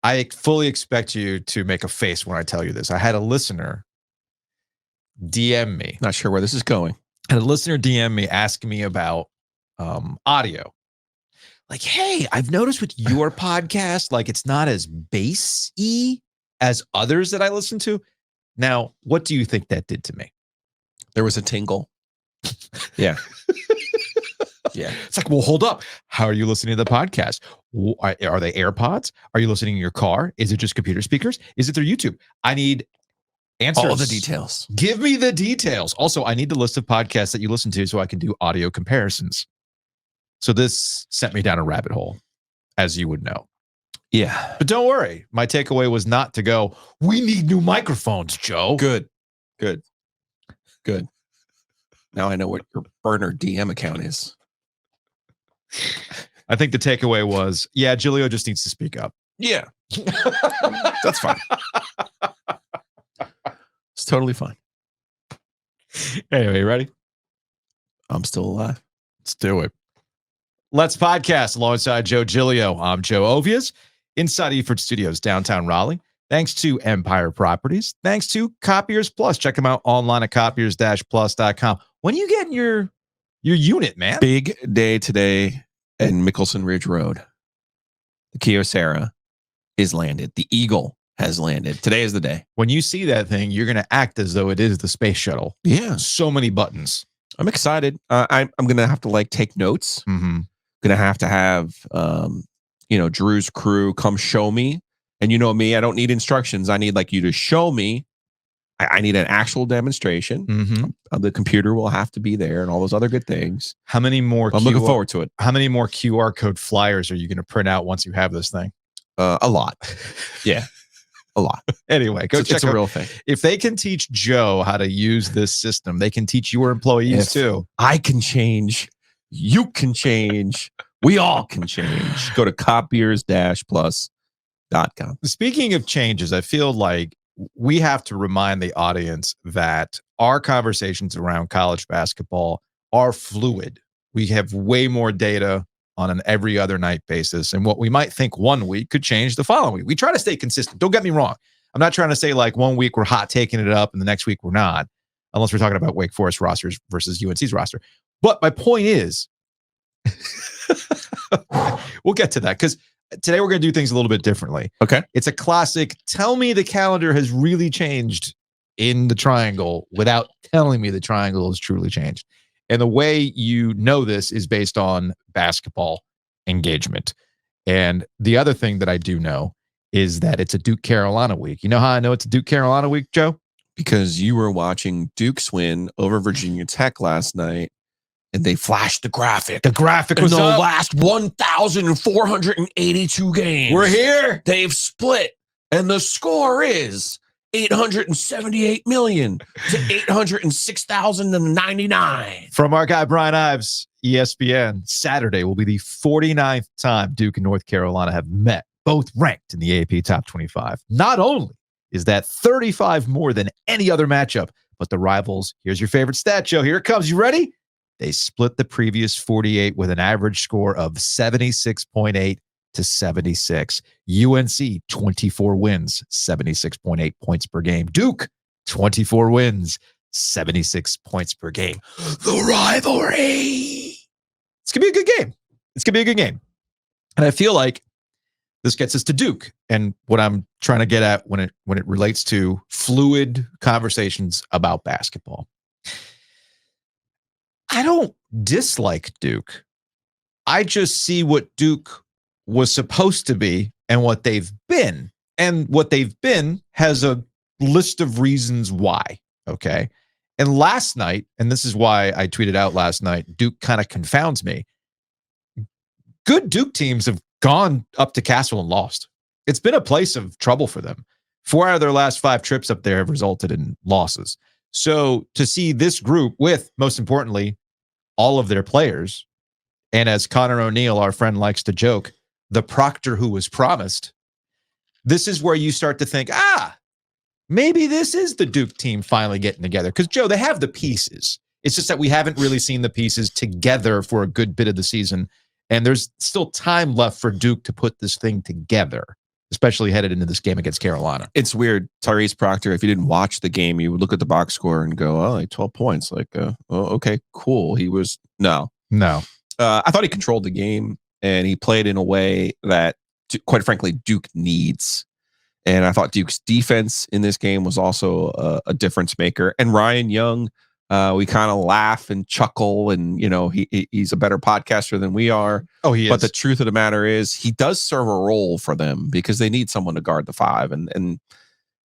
I fully expect you to make a face when I tell you this. I had a listener DM me. Not sure where this is going. I had a listener DM me asking me about audio. Like, hey, I've noticed with your podcast, like it's not as bass-y as others that I listen to. Now, what do you think that did to me? There was a tingle. Yeah. Yeah. It's like, well, hold up. How are you listening to the podcast? Are they AirPods? Are you listening in your car? Is it just computer speakers? Is it their YouTube? I need answers. All the details. Give me the details. Also, I need the list of podcasts that you listen to so I can do audio comparisons. So this sent me down a rabbit hole, as you would know. Yeah. But don't worry. My takeaway was not to go, we need new microphones, Joe. Good. Now I know what your burner DM account is. I think the takeaway was, yeah, Giglio just needs to speak up. Yeah. That's fine. It's totally fine. Anyway, you ready? I'm still alive. Let's do it. Let's podcast alongside Joe Giglio. I'm Joe Ovias, inside Eford Studios, downtown Raleigh. Thanks to Empire Properties. Thanks to Copiers Plus. Check them out online at copiers-plus.com. When are you getting your unit, man? Big day today in Mickelson Ridge Road. The Kyocera is landed. The Eagle has landed. Today is the day. When you see that thing, you're going to act as though it is the space shuttle. Yeah. So many buttons. I'm excited. I'm going to have to take notes. Mm-hmm. Going to have Drew's crew come show me. And you know me, I don't need instructions. I need you to show me. I need an actual demonstration. Mm-hmm. The computer will have to be there and all those other good things. How many more? I'm looking forward to it. How many more QR code flyers are you going to print out once you have this thing? A lot. Yeah, a lot. Anyway, go check it's a real thing. If they can teach Joe how to use this system, they can teach your employees too. I can change. You can change. We all can change. Go to copiers-plus.com. Speaking of changes, I feel like we have to remind the audience that our conversations around college basketball are fluid. We have way more data on an every other night basis. And what we might think one week could change the following week. We try to stay consistent. Don't get me wrong. I'm not trying to say 1 week we're hot taking it up and the next week we're not, unless we're talking about Wake Forest rosters versus UNC's roster. But my point is, we'll get to that because today we're going to do things a little bit differently. Okay. It's a classic, tell me the calendar has really changed in the triangle without telling me the triangle has truly changed. And the way you know this is based on basketball engagement. And the other thing that I do know is that it's a Duke Carolina week. You know how I know it's a Duke Carolina week, Joe? Because you were watching Duke's win over Virginia Tech last night. And they flashed the graphic. The graphic was in the up. last 1,482 games. We're here. They've split. And the score is 878 million to 806,099. From our guy, Brian Ives, ESPN, Saturday will be the 49th time Duke and North Carolina have met, both ranked in the AP Top 25. Not only is that 35 more than any other matchup, but the rivals, here's your favorite stat, Joe. Here it comes. You ready? They split the previous 48 with an average score of 76.8 to 76. UNC, 24 wins, 76.8 points per game. Duke, 24 wins, 76 points per game. The rivalry. It's going to be a good game. It's going to be a good game. And I feel like this gets us to Duke and what I'm trying to get at when it relates to fluid conversations about basketball. I don't dislike Duke. I just see what Duke was supposed to be and what they've been. And what they've been has a list of reasons why, okay? And last night, and this is why I tweeted out last night, Duke kind of confounds me. Good Duke teams have gone up to Castle and lost. It's been a place of trouble for them. 4 out of their last 5 trips up there have resulted in losses. So to see this group with, most importantly, all of their players, and as Connor O'Neill, our friend, likes to joke, the Proctor who was promised, this is where you start to think, maybe this is the Duke team finally getting together. Because, Joe, they have the pieces. It's just that we haven't really seen the pieces together for a good bit of the season. And there's still time left for Duke to put this thing together. especially headed into this game against Carolina. It's weird. Tyrese Proctor, if you didn't watch the game, you would look at the box score and go, oh, like 12 points. Like, oh, okay, cool. No. I thought he controlled the game and he played in a way that, quite frankly, Duke needs. And I thought Duke's defense in this game was also a difference maker. And Ryan Young, we kind of laugh and chuckle, and he's a better podcaster than we are. Oh, he is. But the truth of the matter is, he does serve a role for them because they need someone to guard the 5, and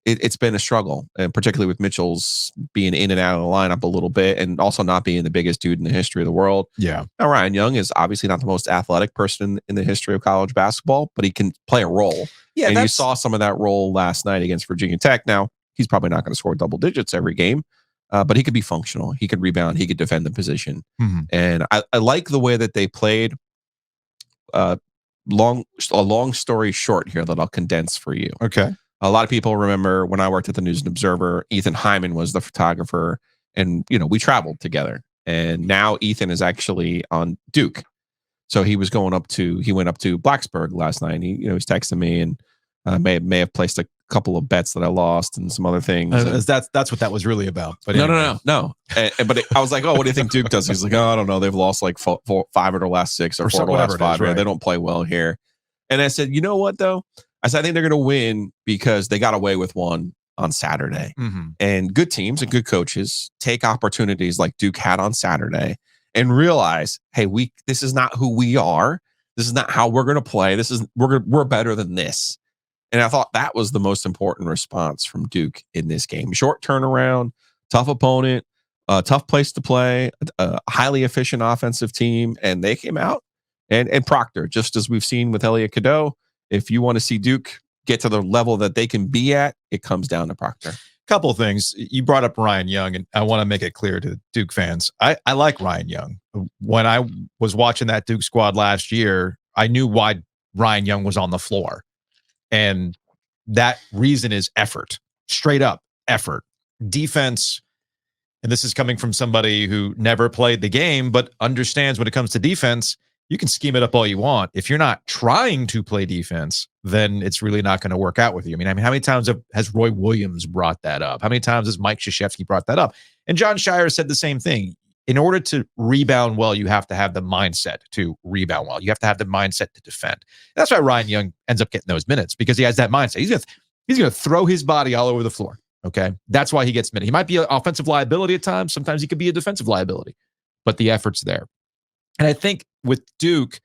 it's been a struggle, and particularly with Mitchell's being in and out of the lineup a little bit, and also not being the biggest dude in the history of the world. Yeah. Now, Ryan Young is obviously not the most athletic person in the history of college basketball, but he can play a role. Yeah, and you saw some of that role last night against Virginia Tech. Now, he's probably not going to score double digits every game, but he could be functional. He could rebound. He could defend the position. Mm-hmm. And I like the way that they played. A long story short here that I'll condense for you. Okay. A lot of people remember when I worked at the News and Observer, Ethan Hyman was the photographer, and we traveled together. And now Ethan is actually on Duke. So he went up to Blacksburg last night. And he was texting me and may have placed a couple of bets that I lost and some other things. That's what that was really about. But anyway. No. But I was like, oh, what do you think Duke does? He's like, oh, I don't know. They've lost like 5 of their last 6 or 4 of the last 5. Right? They don't play well here. And I said, you know what though? I said, I think they're going to win because they got away with one on Saturday. Mm-hmm. And good teams and good coaches take opportunities like Duke had on Saturday and realize, hey, this is not who we are. This is not how we're going to play. We're better than this. And I thought that was the most important response from Duke in this game. Short turnaround, tough opponent, tough place to play, a highly efficient offensive team, and they came out. And Proctor, just as we've seen with Elliot Cadeau, if you want to see Duke get to the level that they can be at, it comes down to Proctor. Couple of things. You brought up Ryan Young, and I want to make it clear to Duke fans. I like Ryan Young. When I was watching that Duke squad last year, I knew why Ryan Young was on the floor. And that reason is effort. Straight up effort. Defense, and this is coming from somebody who never played the game, but understands when it comes to defense, you can scheme it up all you want. If you're not trying to play defense, then it's really not going to work out with you. I mean, how many times has Roy Williams brought that up? How many times has Mike Krzyzewski brought that up? And John Shire said the same thing. In order to rebound well, you have to have the mindset to rebound well. You have to have the mindset to defend. That's why Ryan Young ends up getting those minutes, because he has that mindset. He's going to throw his body all over the floor. Okay. That's why he gets minutes. He might be an offensive liability at times. Sometimes he could be a defensive liability, but the effort's there. And I think with Duke,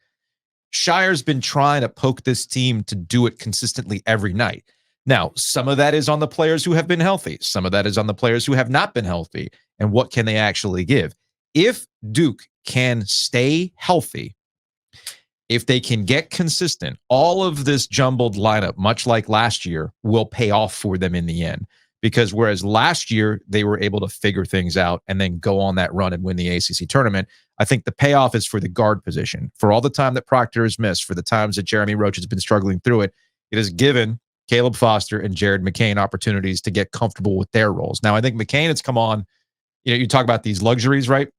Shire's been trying to poke this team to do it consistently every night. Now, some of that is on the players who have been healthy. Some of that is on the players who have not been healthy. And what can they actually give? If Duke can stay healthy, if they can get consistent, all of this jumbled lineup, much like last year, will pay off for them in the end. Because whereas last year they were able to figure things out and then go on that run and win the ACC tournament, I think the payoff is for the guard position. For all the time that Proctor has missed, for the times that Jeremy Roach has been struggling through it, it has given Caleb Foster and Jared McCain opportunities to get comfortable with their roles. Now, I think McCain has come on, you talk about these luxuries, right?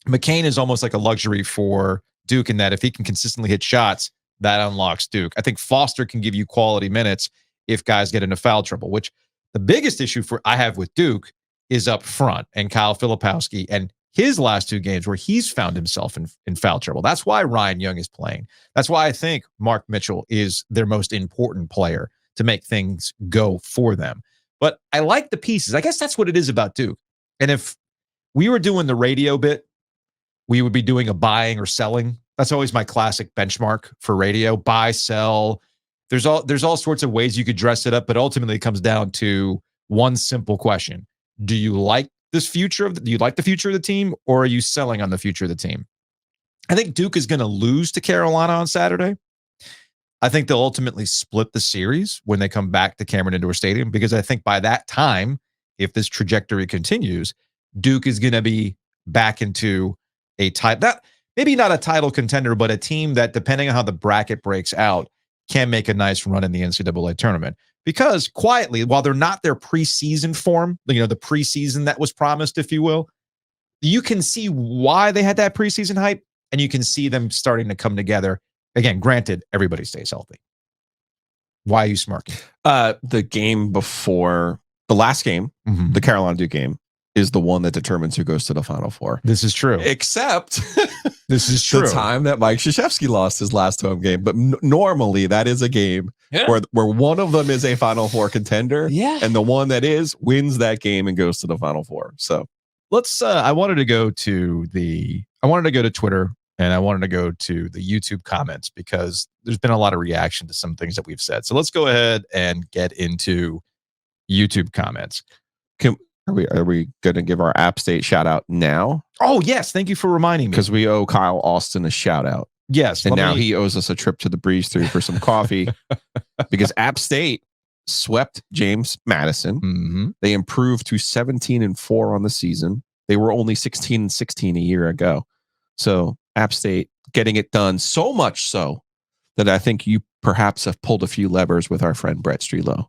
McCain is almost like a luxury for Duke in that if he can consistently hit shots, that unlocks Duke. I think Foster can give you quality minutes if guys get into foul trouble, which the biggest issue I have with Duke is up front and Kyle Filipowski and his last 2 games where he's found himself in foul trouble. That's why Ryan Young is playing. That's why I think Mark Mitchell is their most important player to make things go for them. But I like the pieces. I guess that's what it is about Duke. And if we were doing the radio bit, we would be doing a buying or selling. That's always my classic benchmark for radio. Buy, sell. There's all sorts of ways you could dress it up, but ultimately it comes down to one simple question. Do you like the future of the team, or are you selling on the future of the team? I think Duke is going to lose to Carolina on Saturday. I think they'll ultimately split the series when they come back to Cameron Indoor Stadium, because I think by that time, if this trajectory continues, Duke is going to be back into a maybe not a title contender, but a team that, depending on how the bracket breaks out, can make a nice run in the NCAA tournament. Because quietly, while they're not their preseason form, the preseason that was promised, if you will, you can see why they had that preseason hype, and you can see them starting to come together. Again, granted, everybody stays healthy. Why are you smirking? The game before the last game, the Carolina Duke game, is the one that determines who goes to the Final Four. This is true. Except this is true. The time that Mike Krzyzewski lost his last home game. But normally that is a game where one of them is a Final Four contender. Yeah. And the one that is wins that game and goes to the Final Four. So let's I wanted to go to Twitter and I wanted to go to the YouTube comments because there's been a lot of reaction to some things that we've said. So let's go ahead and get into YouTube comments. Are we going to give our App State shout out now? Oh, yes. Thank you for reminding me. Because we owe Kyle Austin a shout out. Yes. And now he owes us a trip to the Breeze Through for some coffee because App State swept James Madison. They improved to 17-4 on the season. They were only 16-16 a year ago. So App State getting it done, so much so that I think you perhaps have pulled a few levers with our friend Brett Strelo,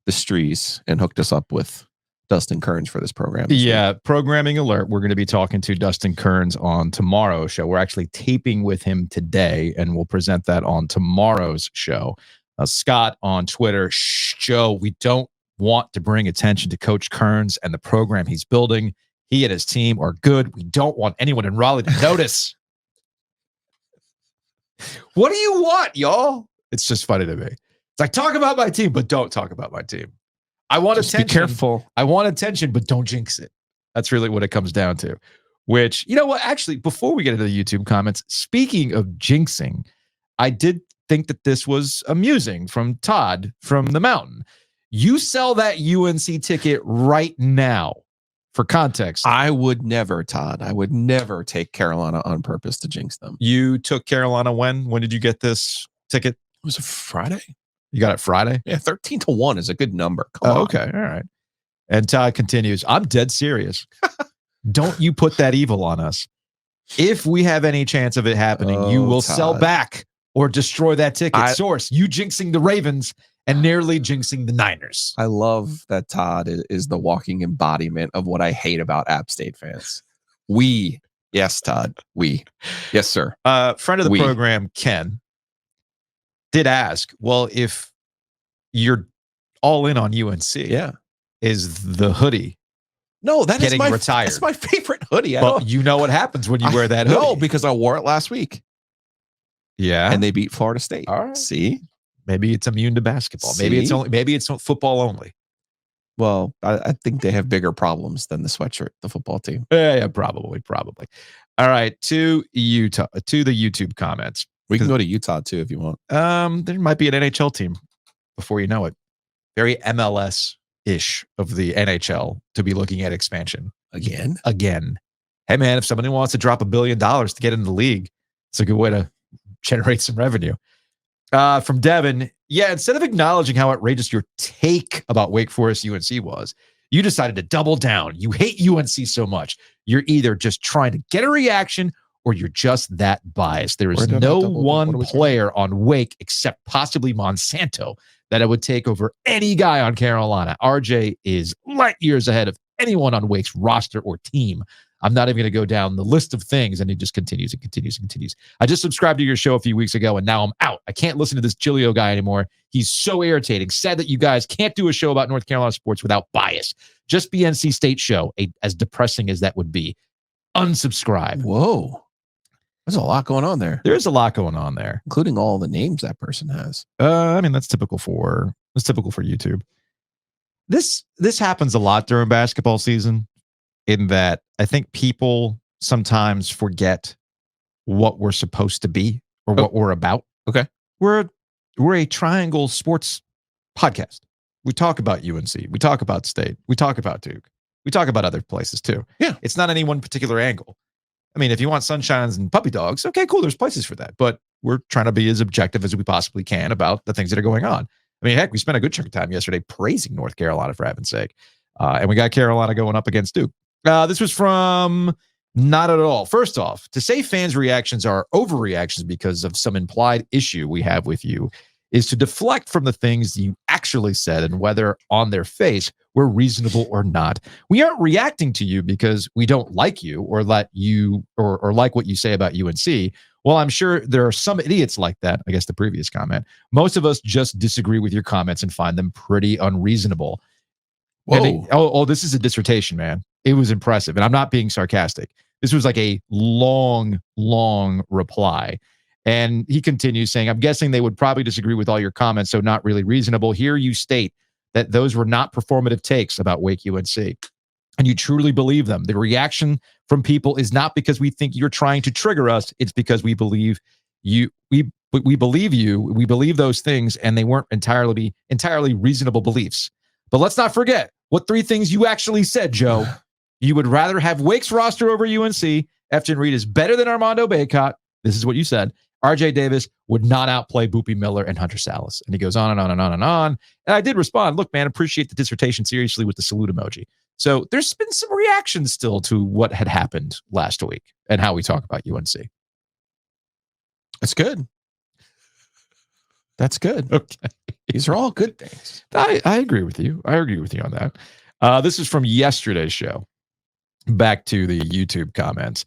the Strees, and hooked us up with Dustin Kearns for this program. Yeah, programming alert. We're going to be talking to Dustin Kearns on tomorrow's show. We're actually taping with him today, and we'll present that on tomorrow's show. Scott on Twitter, Joe, we don't want to bring attention to Coach Kearns and the program he's building. He and his team are good. We don't want anyone in Raleigh to notice. What do you want, y'all? It's just funny to me. It's like, talk about my team, but don't talk about my team. I want Just attention. Be careful. I want attention, but don't jinx it. That's really what it comes down to. Which, you know what? Actually, before we get into the YouTube comments, speaking of jinxing, I did think that this was amusing from Todd from the Mountain. You sell that UNC ticket right now. For context, I would never, Todd. I would never take Carolina on purpose to jinx them. You took Carolina when? When did you get this ticket? It was a Friday. You got it Friday? Yeah, 13-1 is a good number. Come on. Okay, all right. And Todd continues, I'm dead serious. Don't you put that evil on us. If we have any chance of it happening, you will Todd. sell back or destroy that ticket source. You jinxing the Ravens and nearly jinxing the Niners. I love that Todd is the walking embodiment of what I hate about App State fans. We, yes, Todd, we. Yes, sir. Friend of the program, Ken, did ask, well, if you're all in on UNC, is the hoodie that getting is retired? That's my favorite hoodie. But you know what happens when you wear that hoodie. No, because I wore it last week. Yeah. And they beat Florida State. All right. See? Maybe it's immune to basketball. Maybe it's football only. Well, I think they have bigger problems than the sweatshirt, the football team. Yeah, probably. All right, to the YouTube comments. We can go to Utah too if you want. There might be an NHL team before you know it. Very MLS-ish of the NHL to be looking at expansion. Again. Hey, man, if somebody wants to drop $1 billion to get into the league, it's a good way to generate some revenue. From Devin, instead of acknowledging how outrageous your take about Wake Forest UNC was, you decided to double down. You hate UNC so much. You're either just trying to get a reaction or you're just that biased. There is no one player on Wake except possibly Monsanto that I would take over any guy on Carolina. RJ is light years ahead of anyone on Wake's roster or team. I'm not even going to go down the list of things. And he just continues and continues and continues. I just subscribed to your show a few weeks ago, and now I'm out. I can't listen to this Giglio guy anymore. He's so irritating. Sad that you guys can't do a show about North Carolina sports without bias. Just be NC State show, as depressing as that would be. Unsubscribe. Whoa. There's a lot going on there. There is a lot going on there, including all the names that person has. I mean, that's typical for YouTube. This happens a lot during basketball season, in that I think people sometimes forget what we're supposed to be or what we're about. Okay. We're a triangle sports podcast. We talk about UNC. We talk about State. We talk about Duke. We talk about other places too. Yeah. It's not any one particular angle. I mean, if you want sunshines and puppy dogs, okay, cool. There's places for that. But we're trying to be as objective as we possibly can about the things that are going on. I mean, heck, we spent a good chunk of time yesterday praising North Carolina, for heaven's sake. And we got Carolina going up against Duke. This was from Not At All. First off, to say fans' reactions are overreactions because of some implied issue we have with you is to deflect from the things you actually said and whether on their face were reasonable or not. We aren't reacting to you because we don't like you or let you or like what you say about UNC. Well, I'm sure there are some idiots like that. I guess the previous comment. Most of us just disagree with your comments and find them pretty unreasonable. Whoa. This is a dissertation, man. It was impressive. And I'm not being sarcastic. This was like a long, long reply. And he continues saying, I'm guessing they would probably disagree with all your comments, so not really reasonable. Here you state that those were not performative takes about Wake UNC. And you truly believe them. The reaction from people is not because we think you're trying to trigger us. It's because we believe you. We believe you. We believe those things, and they weren't entirely reasonable beliefs. But let's not forget what 3 things you actually said, Joe. You would rather have Wake's roster over UNC. Efton Reed is better than Armando Bacot. This is what you said. RJ Davis would not outplay Boopy Miller and Hunter Salas. And he goes on and on and on and on. And I did respond, look, man, appreciate the dissertation seriously with the salute emoji. So there's been some reaction still to what had happened last week and how we talk about UNC. That's good. That's good. Okay. These are all good things. I agree with you. I agree with you on that. This is from yesterday's show. Back to the YouTube comments.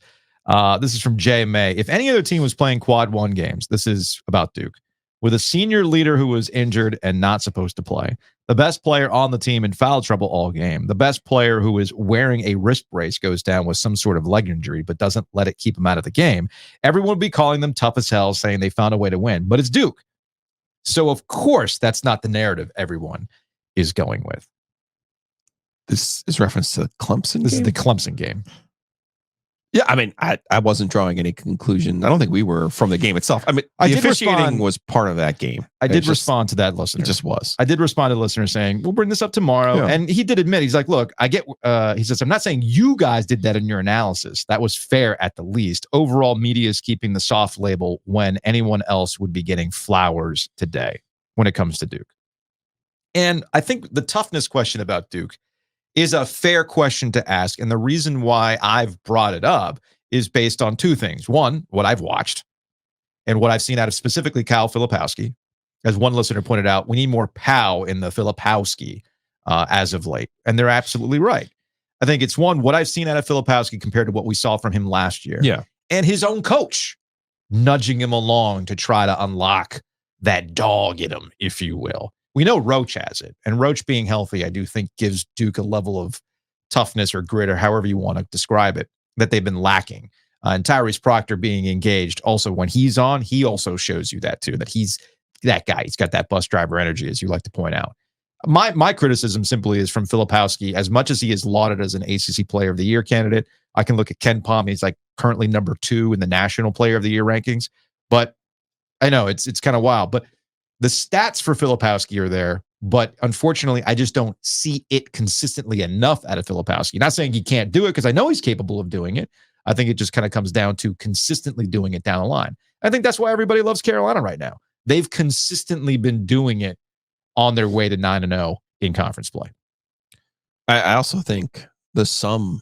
This is from Jay May. If any other team was playing quad 1 games, this is about Duke, with a senior leader who was injured and not supposed to play, the best player on the team in foul trouble all game, the best player who is wearing a wrist brace goes down with some sort of leg injury but doesn't let it keep him out of the game, everyone would be calling them tough as hell, saying they found a way to win. But it's Duke. So, of course, that's not the narrative everyone is going with. This is reference to the Clemson This game? is the Clemson game. Yeah, I mean, I wasn't drawing any conclusion. I don't think we were from the game itself. I mean, the officiating was part of that game. I did respond to that listener. It just was. I did respond to the listener saying, we'll bring this up tomorrow. Yeah. And he did admit, he's like, look, I get, he says, I'm not saying you guys did that in your analysis. That was fair at the least. Overall, media is keeping the soft label when anyone else would be getting flowers today when it comes to Duke. And I think the toughness question about Duke is a fair question to ask. And the reason why I've brought it up is based on 2 things. One, what I've watched and what I've seen out of specifically Kyle Filipowski. As one listener pointed out, we need more pow in the Filipowski as of late. And they're absolutely right. I think it's one, what I've seen out of Filipowski compared to what we saw from him last year. Yeah. And his own coach nudging him along to try to unlock that dog in him, if you will. We know Roach has it, and Roach being healthy, I do think gives Duke a level of toughness or grit or however you want to describe it that they've been lacking. And Tyrese Proctor being engaged also when he's on, he also shows you that too, that he's that guy. He's got that bus driver energy, as you like to point out. My criticism simply is from Filipowski, as much as he is lauded as an ACC Player of the Year candidate. I can look at Ken Palm. He's like currently number 2 in the National Player of the Year rankings. But I know it's kind of wild, but the stats for Filipowski are there, but unfortunately, I just don't see it consistently enough out of Filipowski. Not saying he can't do it, because I know he's capable of doing it. I think it just kind of comes down to consistently doing it down the line. I think that's why everybody loves Carolina right now. They've consistently been doing it on their way to 9-0 in conference play. I also think the sum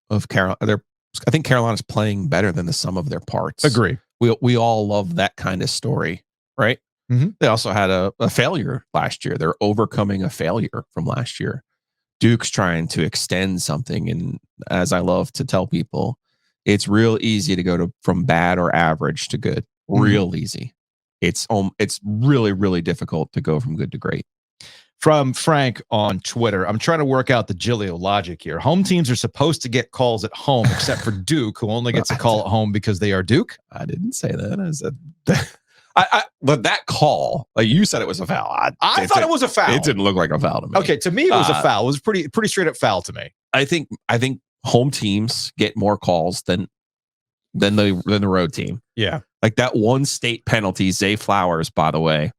of Carolina, I think Carolina's playing better than the sum of their parts. Agree. We all love that kind of story, right? Mm-hmm. They also had a failure last year. They're overcoming a failure from last year. Duke's trying to extend something. And as I love to tell people, it's real easy to go from bad or average to good. Real easy. It's really, really difficult to go from good to great. From Frank on Twitter, I'm trying to work out the Gilio logic here. Home teams are supposed to get calls at home, except for Duke, who only gets a call at home because they are Duke. I didn't say that. I said but that call, like you said, it was a foul. I thought it was a foul. It didn't look like a foul to me. Okay, to me, it was a foul. It was pretty straight up foul to me. I think home teams get more calls than the road team. Yeah, like that one state penalty, Zay Flowers. By the way,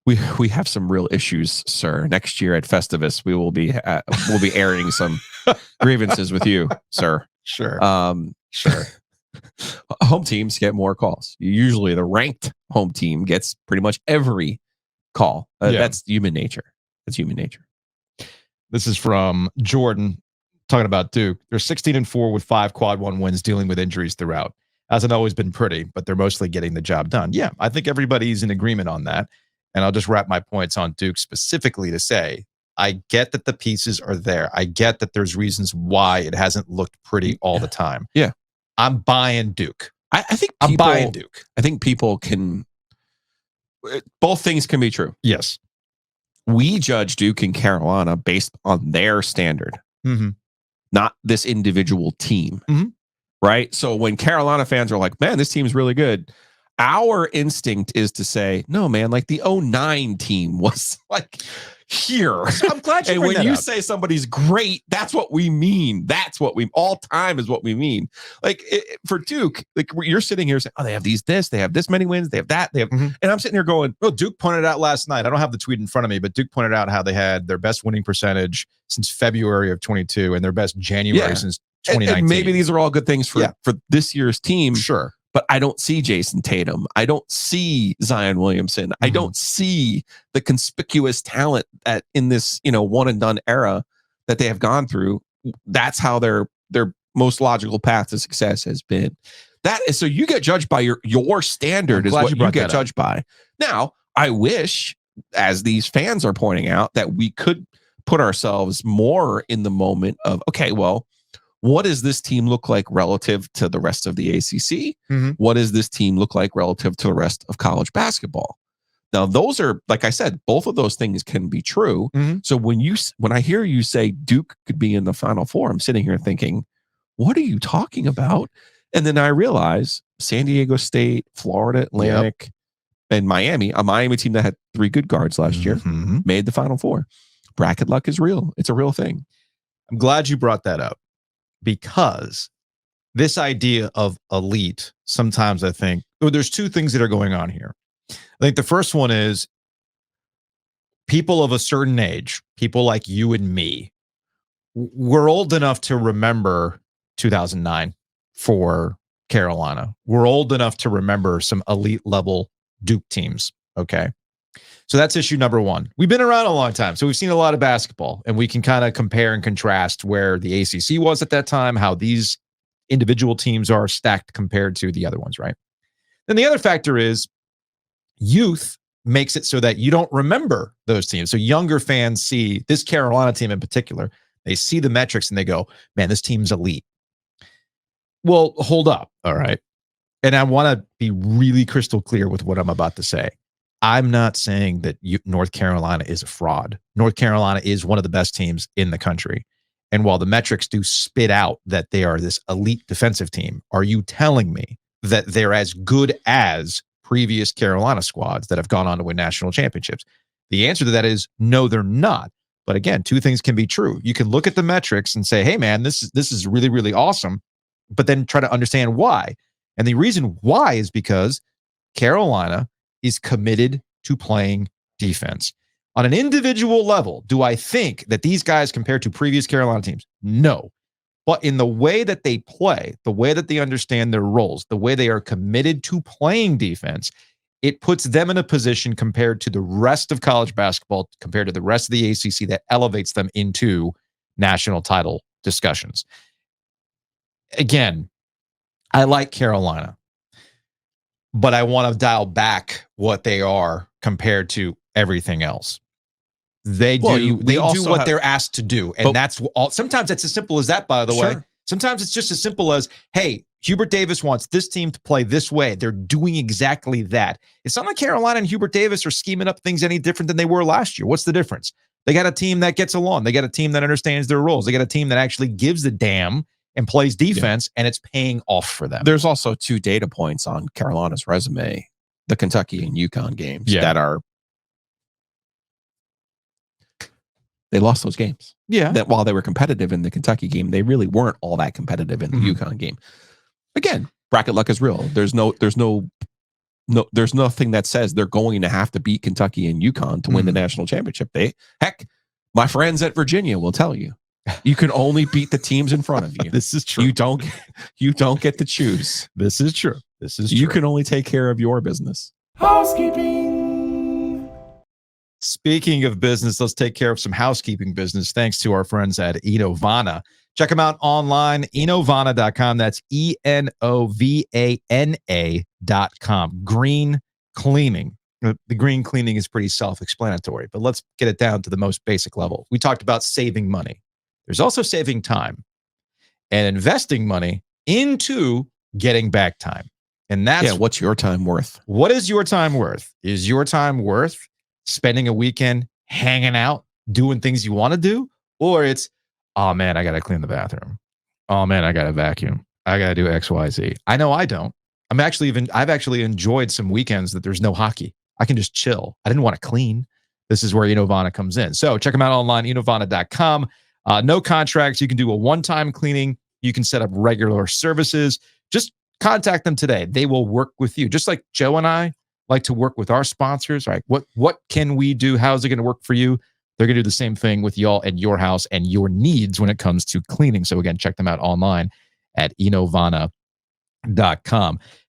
we have some real issues, sir. Next year at Festivus, we'll be airing some grievances with you, sir. Sure. Sure. Home teams get more calls. Usually the ranked home team gets pretty much every call. That's human nature. This is from Jordan talking about Duke. They're 16-4 with 5 quad 1 wins, dealing with injuries throughout. Hasn't always been pretty, but they're mostly getting the job done. Yeah, I think everybody's in agreement on that. And I'll just wrap my points on Duke specifically to say, I get that the pieces are there. I get that there's reasons why it hasn't looked pretty all the time. Yeah. I'm buying Duke. I think I'm buying Duke. I think people can, both things can be true. Yes. We judge Duke and Carolina based on their standard, not this individual team. Right? So when Carolina fans are like, man, this team's really good, our instinct is to say, no, man, like the 09 team was like here. I'm glad you and bring when that you up. say somebody's great, that's what we mean. That's what we all time is what we mean. Like for Duke, like you're sitting here saying, oh, they have they have this many wins, they have that, they have, and I'm sitting here going, well, Duke pointed out last night. I don't have the tweet in front of me, but Duke pointed out how they had their best winning percentage since February of 22 and their best January since 2019. And maybe these are all good things for this year's team. Sure. But I don't see Jason Tatum. I don't see Zion Williamson. I don't see the conspicuous talent that in this, one and done era that they have gone through. That's how their most logical path to success has been. That is, so you get judged by your standard is what you get judged by. Now, I wish, as these fans are pointing out, that we could put ourselves more in the moment of, okay, well, what does this team look like relative to the rest of the ACC? What does this team look like relative to the rest of college basketball? Now, those are, like I said, both of those things can be true. So when I hear you say Duke could be in the Final Four, I'm sitting here thinking, what are you talking about? And then I realize San Diego State, Florida Atlantic, and Miami, a Miami team that had 3 good guards last year, made the Final Four. Bracket luck is real. It's a real thing. I'm glad you brought that up. Because this idea of elite, sometimes I think there's 2 things that are going on here. I think the first one is people of a certain age, people like you and me, we're old enough to remember 2009 for Carolina. We're old enough to remember some elite level Duke teams. Okay. So that's issue number 1. We've been around a long time, so we've seen a lot of basketball, and we can kind of compare and contrast where the ACC was at that time, how these individual teams are stacked compared to the other ones, right? Then the other factor is youth makes it so that you don't remember those teams. So younger fans see this Carolina team in particular, they see the metrics and they go, man, this team's elite. Well, hold up, all right? And I want to be really crystal clear with what I'm about to say. I'm not saying that North Carolina is a fraud. North Carolina is one of the best teams in the country. And while the metrics do spit out that they are this elite defensive team, are you telling me that they're as good as previous Carolina squads that have gone on to win national championships? The answer to that is no, they're not. But again, 2 things can be true. You can look at the metrics and say, hey, man, this is really, really awesome, but then try to understand why. And the reason why is because Carolina is committed to playing defense. On an individual level, do I think that these guys compare to previous Carolina teams? No. But in the way that they play, the way that they understand their roles, the way they are committed to playing defense, it puts them in a position compared to the rest of college basketball, compared to the rest of the ACC, that elevates them into national title discussions. Again, I like Carolina, but I want to dial back what they are compared to everything else. They do what they're asked to do. And that's all. Sometimes it's as simple as that, by the way. Sometimes it's just as simple as, hey, Hubert Davis wants this team to play this way. They're doing exactly that. It's not like Carolina and Hubert Davis are scheming up things any different than they were last year. What's the difference? They got a team that gets along. They got a team that understands their roles. They got a team that actually gives a damn and plays defense, and it's paying off for them. There's also 2 data points on Carolina's resume, the Kentucky and UConn games that are, they lost those games. Yeah. That while they were competitive in the Kentucky game, they really weren't all that competitive in the UConn game. Again, bracket luck is real. There's nothing that says they're going to have to beat Kentucky and UConn to win the national championship. Heck, my friends at Virginia will tell you, you can only beat the teams in front of you. This is true. You don't get to choose. This is true. You can only take care of your business. Housekeeping. Speaking of business, let's take care of some housekeeping business thanks to our friends at Enovana. Check them out online, enovana.com. That's ENOVANA.com. Green cleaning. The green cleaning is pretty self-explanatory, but let's get it down to the most basic level. We talked about saving money. There's also saving time and investing money into getting back time. And that's what's your time worth? What is your time worth? Is your time worth spending a weekend hanging out, doing things you want to do? Or it's, oh man, I got to clean the bathroom. Oh man, I got to vacuum. I got to do X, Y, Z. I know I don't. I've actually enjoyed some weekends that there's no hockey. I can just chill. I didn't want to clean. This is where Enovana comes in. So check them out online, enovana.com. No contracts. You can do a one-time cleaning. You can set up regular services. Just contact them today. They will work with you. Just like Joe and I like to work with our sponsors. Right? What can we do? How's it going to work for you? They're going to do the same thing with y'all and your house and your needs when it comes to cleaning. So again, check them out online at enovana.com.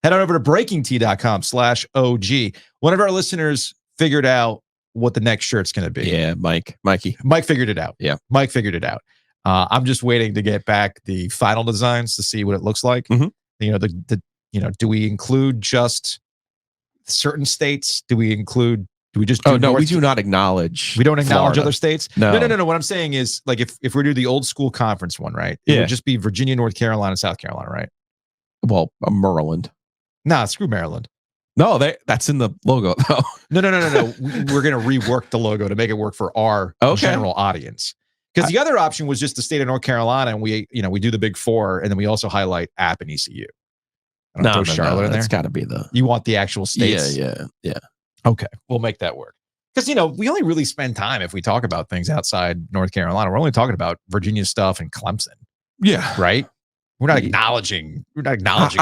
Head on over to breakingtea.com/OG. One of our listeners figured out what the next shirt's going to be. Yeah, Mikey. Mike figured it out. Yeah. Mike figured it out. I'm just waiting to get back the final designs to see what it looks like. Mm-hmm. Do we include just certain states? Do we just do we do not acknowledge. We don't acknowledge Florida. Other states? No. What I'm saying is, like, if we do the old school conference one, right? It would just be Virginia, North Carolina, South Carolina, right? Well, Maryland. Nah, screw Maryland. No, that's in the logo. No. We're going to rework the logo to make it work for our general audience. Because the other option was just the state of North Carolina, and we do the big four, and then we also highlight App and ECU. No, Charlotte in there. It's got to be You want the actual states? Yeah. Okay, we'll make that work. Because we only really spend time if we talk about things outside North Carolina. We're only talking about Virginia stuff and Clemson. Yeah, right. We're not acknowledging. I acknowledge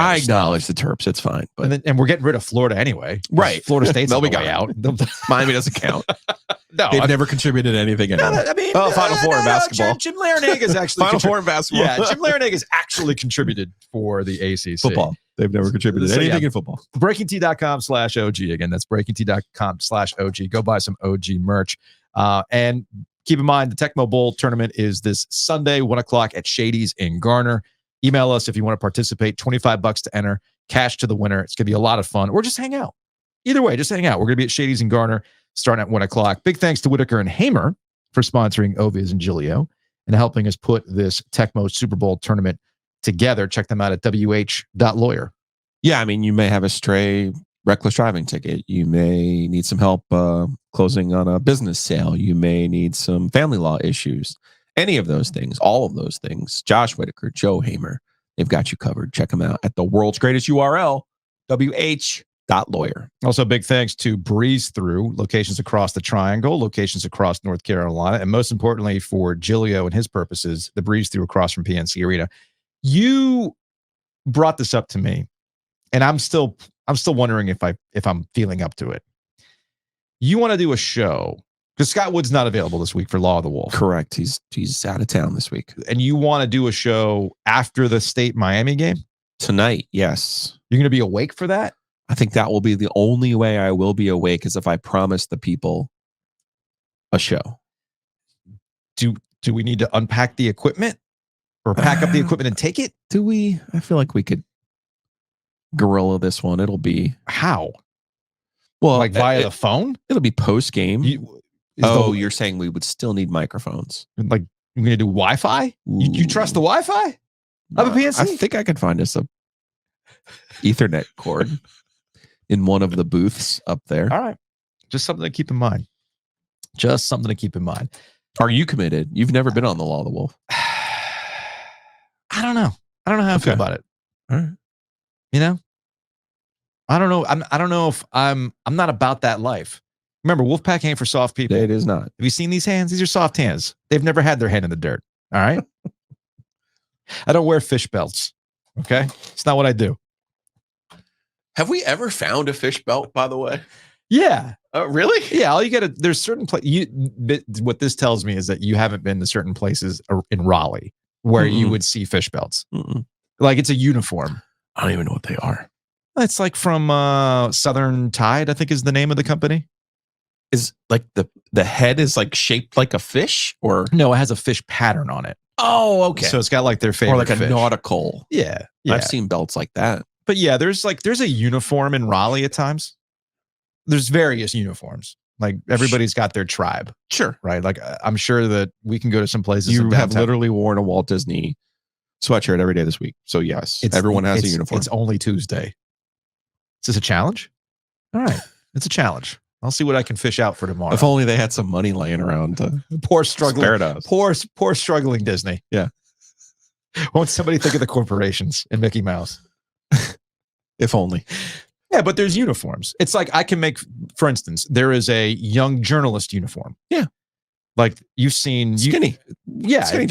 the Terps. It's fine, but and we're getting rid of Florida anyway. Right, Florida State's they'll be way out. Miami doesn't count. No, they've never contributed anything. Anyway. Final Four in basketball. Jim Larinaga is actually Final Four in basketball. Yeah, Jim Larinaga has actually contributed for the ACC football. They've never contributed anything in football. BreakingT.com/OG. Again, that's BreakingT.com/OG. Go buy some OG merch. And keep in mind, the Tecmo Bowl tournament is this Sunday, 1:00 at Shady's in Garner. Email us if you want to participate. $25 to enter. Cash to the winner. It's going to be a lot of fun. Or just hang out. Either way, just hang out. We're going to be at Shady's in Garner starting at 1:00. Big thanks to Whitaker and Hamer for sponsoring Ovies and Giglio and helping us put this Tecmo Super Bowl tournament together. Check them out at wh.lawyer. Yeah, I mean, you may have a stray reckless driving ticket. You may need some help closing on a business sale. You may need some family law issues. Any of those things, all of those things, Josh Whitaker, Joe Hamer, they've got you covered. Check them out at the world's greatest URL, wh.lawyer. Also, big thanks to Breeze Through, locations across the Triangle, locations across North Carolina, and most importantly for Giglio and his purposes, the Breeze Through across from PNC Arena. You brought this up to me, and I'm still wondering if I'm feeling up to it. You want to do a show because Scott Wood's not available this week for Law of the Wolf. Correct. He's out of town this week. And you want to do a show after the State Miami game? Tonight, yes. You're going to be awake for that? I think that will be the only way I will be awake is if I promise the people a show. Do we need to unpack the equipment or pack up the equipment and take it? Do we? I feel like we could guerrilla this one. It'll be how? Well, like via the phone? It'll be post game. You're saying we would still need microphones? Like you're going to do Wi-Fi? You trust the Wi-Fi? Of a PNC? I think I could find us a Ethernet cord in one of the booths up there. All right, just something to keep in mind. Just something to keep in mind. Are you committed? You've never been on the Law of the Wolf. I don't know. I don't know how I feel about it. All right. I don't know. I don't know if I'm not about that life. Remember, Wolfpack ain't for soft people. It is not. Have you seen these hands? These are soft hands. They've never had their hand in the dirt. All right. I don't wear fish belts. Okay. It's not what I do. Have we ever found a fish belt, by the way? Yeah. Really? Yeah. All you got to, there's certain places. What this tells me is that you haven't been to certain places in Raleigh where you would see fish belts. Like it's a uniform. I don't even know what they are. It's like from Southern Tide, I think is the name of the company. is like the head is like shaped like a fish, or no, it has a fish pattern on it. Oh, okay. So it's got like their favorite or like a fish. nautical. Yeah. I've seen belts like that. But yeah, there's a uniform in Raleigh at times. There's various uniforms. Like everybody's got their tribe. Sure. Right. Like I'm sure that we can go to some places. You have literally worn a Walt Disney sweatshirt every day this week. So yes, everyone has a uniform. It's only Tuesday. Is this a challenge? All right. It's a challenge. I'll see what I can fish out for tomorrow. If only they had some money laying around. Poor struggling Disney. Yeah. Won't somebody think of the corporations and Mickey Mouse? If only. Yeah, but there's uniforms. It's like I can make, for instance, there is a young journalist uniform. Yeah. Like you've seen skinny. Skinny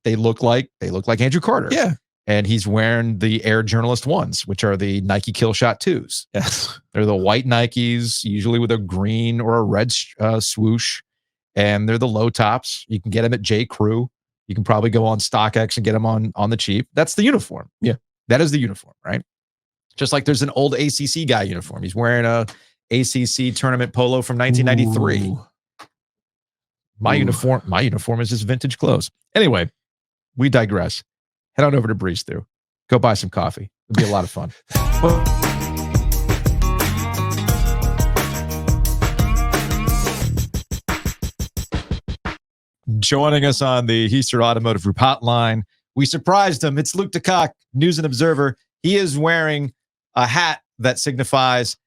they look like Andrew Carter. Yeah. And he's wearing the Air Journalist 1s, which are the Nike Killshot 2s. Yes. They're the white Nikes, usually with a green or a red swoosh. And they're the low tops. You can get them at J. Crew. You can probably go on StockX and get them on the cheap. That's the uniform. Yeah. That is the uniform, right? Just like there's an old ACC guy uniform. He's wearing a ACC tournament polo from 1993. Ooh. My uniform is just vintage clothes. Anyway, we digress. Head on over to Breeze Through. Go buy some coffee. It'll be a lot of fun. Joining us on the Heister Automotive Group hotline, we surprised him. It's Luke DeCock, News and Observer. He is wearing a hat that signifies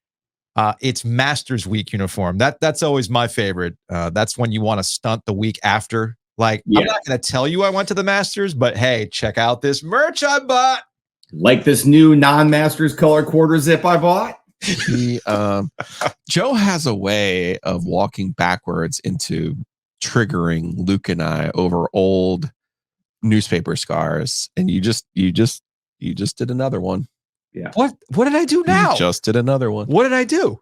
it's Masters Week uniform. That's always my favorite. That's when you want to stunt the week after. Like, I'm not going to tell you I went to the Masters, but hey, check out this merch I bought. Like this new non-Masters color quarter zip I bought. Joe has a way of walking backwards into triggering Luke and I over old newspaper scars, and you just did another one. Yeah. What did I do now? You just did another one. What did I do?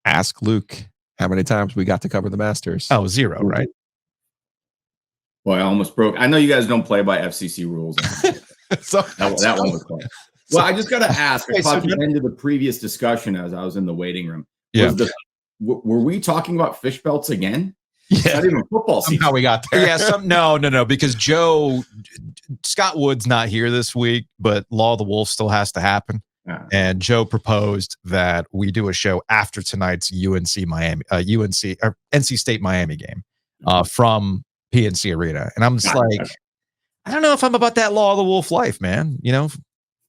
Ask Luke how many times we got to cover the Masters. Oh, 0, right? Well, I almost broke. I know you guys don't play by FCC rules. So that one was fun. Well, I just got to ask. I caught the end of the previous discussion as I was in the waiting room. Yeah. Were we talking about fish belts again? Yeah. Not even football season. Somehow we got there. Yeah. No. Because Scott Wood's not here this week, but Law of the Wolf still has to happen. And Joe proposed that we do a show after tonight's NC State Miami game from PNC Arena. And I'm just I don't know if I'm about that Law of the Wolf life, man. You know,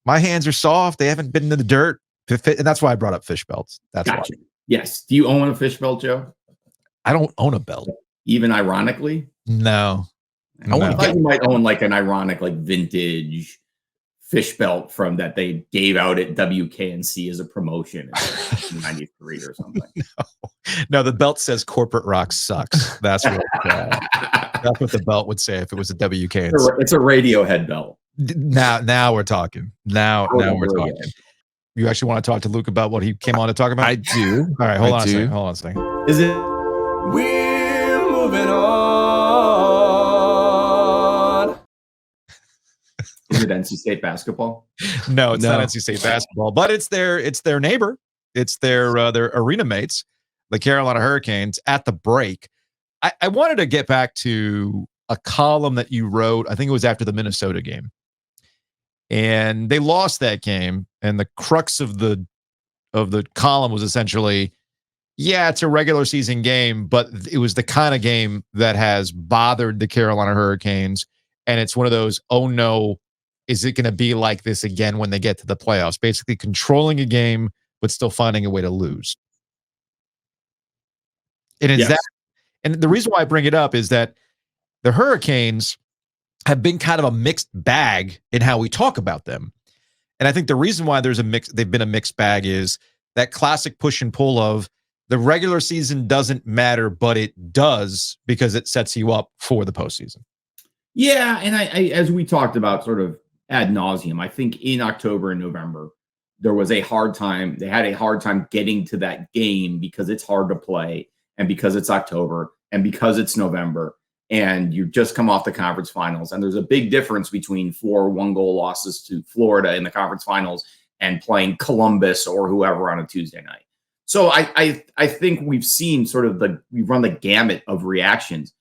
my hands are soft. They haven't been in the dirt. And that's why I brought up fish belts. That's why. Yes. Do you own a fish belt, Joe? I don't own a belt. Even ironically? No. I thought you might own like an ironic, like vintage fish belt from that they gave out at WKNC as a promotion in 93 or something. No, the belt says corporate rock sucks. That's what the belt would say if it was a WKNC. It's a Radiohead belt. Now we're talking. Now we're talking. You actually want to talk to Luke about what he came on to talk about? I do. All right, hold on a second. Is it? We're moving on. Is it NC State basketball? No, it's not NC State basketball, but it's their neighbor. It's their arena mates, the Carolina Hurricanes, at the break. I wanted to get back to a column that you wrote. I think it was after the Minnesota game. And they lost that game. And the crux of the column was essentially, yeah, it's a regular season game, but it was the kind of game that has bothered the Carolina Hurricanes. And it's one of those, oh no, is it going to be like this again when they get to the playoffs? Basically controlling a game, but still finding a way to lose. And it's that. And the reason why I bring it up is that the Hurricanes have been kind of a mixed bag in how we talk about them. And I think the reason why they've been a mixed bag is that classic push and pull of the regular season doesn't matter, but it does because it sets you up for the postseason. Yeah. And I as we talked about sort of ad nauseum, I think in October and November, there was a hard time. They had a hard time getting to that game because it's hard to play and because it's October and because it's November. And you just come off the conference finals. And there's a big difference between 4 one-goal losses to Florida in the conference finals and playing Columbus or whoever on a Tuesday night. So I think we've seen sort of we've run the gamut of reactions.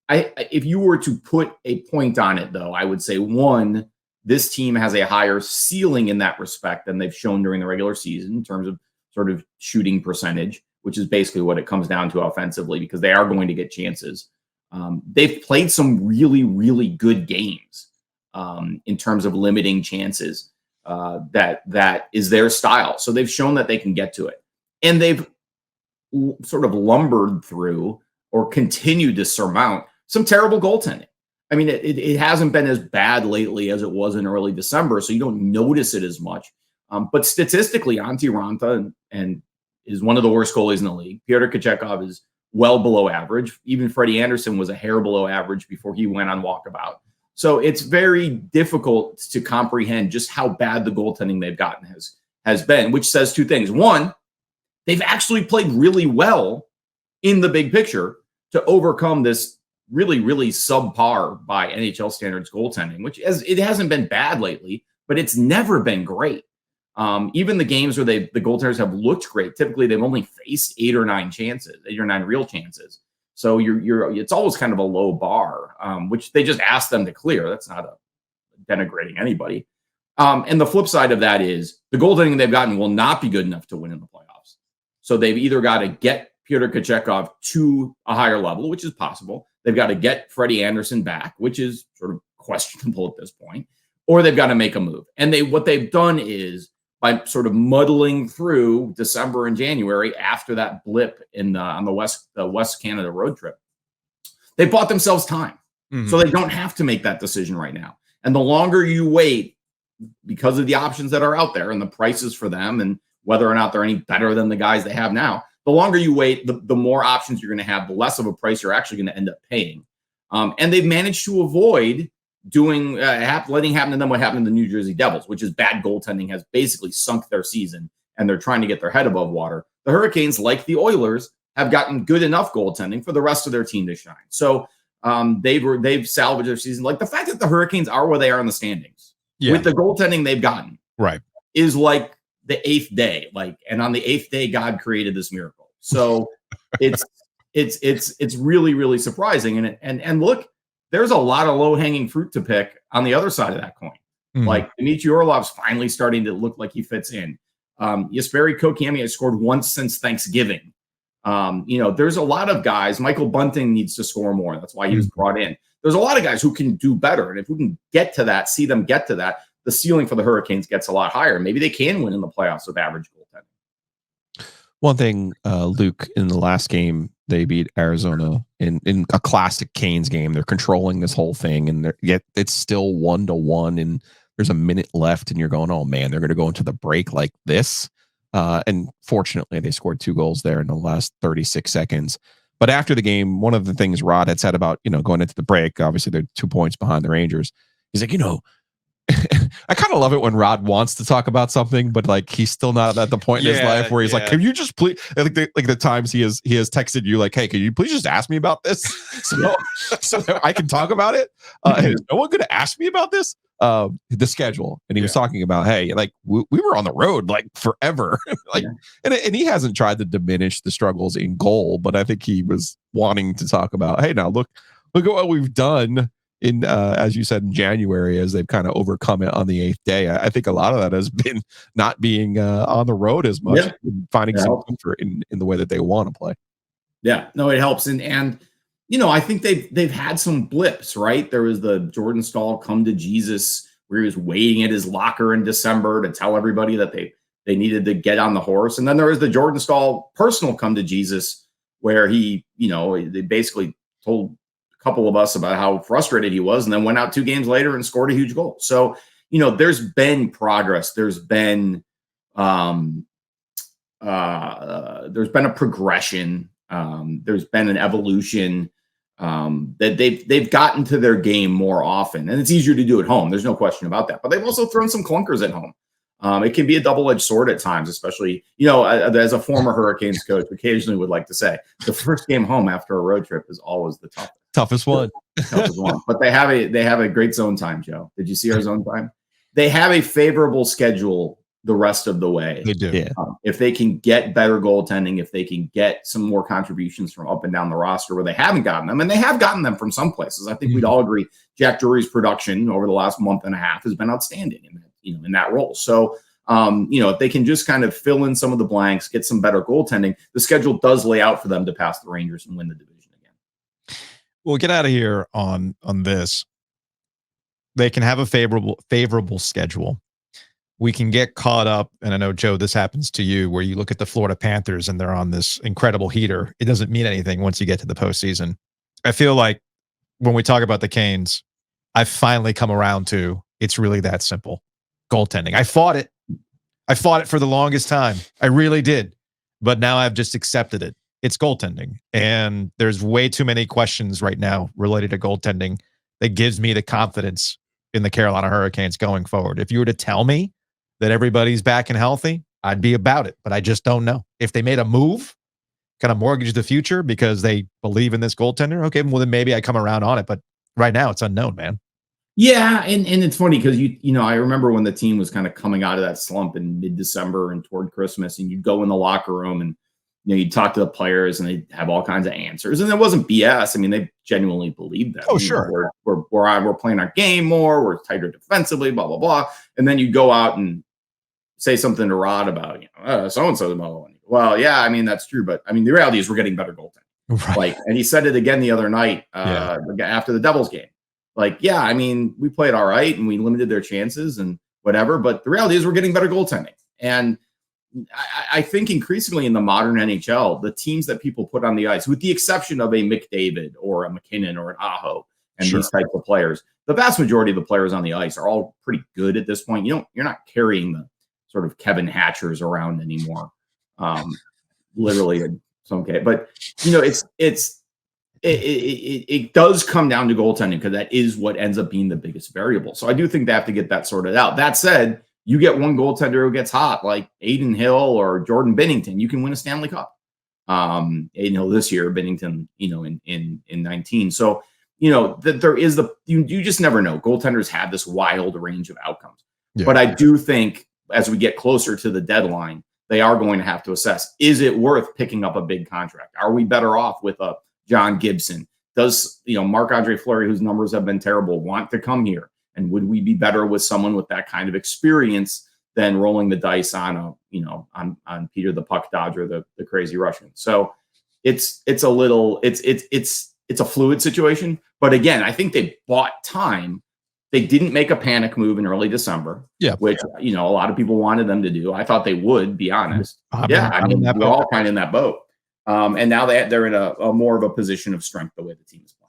If you were to put a point on it, though, I would say, one, this team has a higher ceiling in that respect than they've shown during the regular season in terms of sort of shooting percentage, which is basically what it comes down to offensively, because they are going to get chances. They've played some really, really good games in terms of limiting chances. That is their style. So they've shown that they can get to it. And they've sort of lumbered through or continued to surmount some terrible goaltending. I mean, it hasn't been as bad lately as it was in early December, so you don't notice it as much. But statistically, Antti Raanta and is one of the worst goalies in the league. Pyotr Kochetkov is well below average. Even Freddie Anderson was a hair below average before he went on walkabout. So it's very difficult to comprehend just how bad the goaltending they've gotten has been, which says two things. One, they've actually played really well in the big picture to overcome this really, really subpar by NHL standards goaltending, which it hasn't been bad lately, but it's never been great. Even the games where the goaltenders have looked great, typically they've only faced 8 or 9 real chances. So it's always kind of a low bar, which they just ask them to clear. That's not denigrating anybody. And the flip side of that is the goaltending they've gotten will not be good enough to win in the playoffs. So they've either got to get Pyotr Kochetkov to a higher level, which is possible. They've got to get Freddie Anderson back, which is sort of questionable at this point, or they've got to make a move. And what they've done is, by sort of muddling through December and January after that blip on the West Canada road trip, they bought themselves time. Mm-hmm. So they don't have to make that decision right now. And the longer you wait, because of the options that are out there and the prices for them and whether or not they're any better than the guys they have now, the longer you wait, the more options you're going to have, the less of a price you're actually going to end up paying. And they've managed to avoid letting happen to them what happened to the New Jersey Devils, which is bad goaltending has basically sunk their season, and they're trying to get their head above water. The Hurricanes, like the Oilers, have gotten good enough goaltending for the rest of their team to shine. So they've salvaged their season. Like the fact that the Hurricanes are where they are in the standings with the goaltending they've gotten, right, is like the 8th day. And on the 8th day, God created this miracle. So it's really, really surprising. And look, there's a lot of low-hanging fruit to pick on the other side of that coin. Mm-hmm. Like Dmitry Orlov's finally starting to look like he fits in. Jesperi Kotkaniemi has scored once since Thanksgiving. There's a lot of guys. Michael Bunting needs to score more. That's why he was brought in. There's a lot of guys who can do better. And if we can get to that, see them get to that, the ceiling for the Hurricanes gets a lot higher. Maybe they can win in the playoffs with average goaltending. One thing, Luke, in the last game, they beat Arizona in a classic Canes game. They're controlling this whole thing, and yet it's still 1-1, and there's a minute left, and you're going, oh man, they're going to go into the break like this. And fortunately, they scored 2 goals there in the last 36 seconds. But after the game, one of the things Rod had said about, going into the break, obviously they're 2 points behind the Rangers. He's like, I kind of love it when Rod wants to talk about something, but like he's still not at the point in his life where he's like, "Can you just please?" Like the times he has texted you like, "Hey, can you please just ask me about this so that I can talk about it?" Is no one going to ask me about this? The schedule, and he was talking about, hey, like we were on the road like forever, and he hasn't tried to diminish the struggles in goal, but I think he was wanting to talk about, hey, now look at what we've done. In as you said, in January, as they've kind of overcome it on the 8th day. I think a lot of that has been not being on the road as much, and finding some comfort in the way that they want to play. Yeah, no, it helps. And I think they've had some blips, right? There was the Jordan Staal come to Jesus where he was waiting at his locker in December to tell everybody that they needed to get on the horse. And then there was the Jordan Staal personal come to Jesus where he, they basically told couple of us about how frustrated he was, and then went out 2 games later and scored a huge goal. So, there's been progress. There's been a progression. There's been an evolution that they've gotten to their game more often, and it's easier to do at home. There's no question about that. But they've also thrown some clunkers at home. It can be a double-edged sword at times, especially, as a former Hurricanes coach, occasionally would like to say the first game home after a road trip is always the toughest one. But they have a great zone time, Joe. Did you see our zone time? They have a favorable schedule the rest of the way. They do. Yeah. If they can get better goaltending, if they can get some more contributions from up and down the roster where they haven't gotten them, and they have gotten them from some places, I think we'd all agree Jack Drury's production over the last month and a half has been outstanding in that role. So, if they can just kind of fill in some of the blanks, get some better goaltending, the schedule does lay out for them to pass the Rangers and win the division again. We'll get out of here on this. They can have a favorable schedule. We can get caught up, and I know, Joe, this happens to you, where you look at the Florida Panthers and they're on this incredible heater. It doesn't mean anything once you get to the postseason. I feel like when we talk about the Canes, I've finally come around to it's really that simple. Goaltending. I fought it for the longest time. I really did. But now I've just accepted it. It's goaltending. And there's way too many questions right now related to goaltending that gives me the confidence in the Carolina Hurricanes going forward. If you were to tell me that everybody's back and healthy, I'd be about it. But I just don't know. If they made a move, kind of mortgage the future because they believe in this goaltender, okay, well, then maybe I come around on it. But right now, it's unknown, man. Yeah, and it's funny because I remember when the team was kind of coming out of that slump in mid-December and toward Christmas, and you'd go in the locker room and you'd talk to the players and they'd have all kinds of answers, and it wasn't BS. I mean, they genuinely believed that. Oh, sure, we're playing our game more, we're tighter defensively, blah blah blah, and then you go out and say something to Rod about so and so. Well, yeah, I mean that's true, but I mean the reality is we're getting better goaltending. Right. And he said it again the other night after the Devils game. Yeah, I mean, we played all right and we limited their chances and whatever, but the reality is we're getting better goaltending. And I think increasingly in the modern NHL, the teams that people put on the ice, with the exception of a McDavid or a McKinnon or an Aho and these types of players, the vast majority of the players on the ice are all pretty good at this point. You're not carrying the sort of Kevin Hatchers around anymore, literally in some case. But it does come down to goaltending because that is what ends up being the biggest variable. So I do think they have to get that sorted out. That said, you get one goaltender who gets hot, like Aiden Hill or Jordan Binnington, you can win a Stanley Cup. Aiden Hill this year, Binnington, in 19. So, that there is you just never know. Goaltenders have this wild range of outcomes. Yeah. But I do think as we get closer to the deadline, they are going to have to assess, is it worth picking up a big contract? Are we better off with a John Gibson? Does Marc-Andre Fleury, whose numbers have been terrible, want to come here? And would we be better with someone with that kind of experience than rolling the dice on on Peter the Puck Dodger, the crazy Russian? So it's a fluid situation. But again, I think they bought time. They didn't make a panic move in early December, which a lot of people wanted them to do. I thought they would, be honest. We're all kind of in that boat. And now they're in a more of a position of strength the way the team is playing.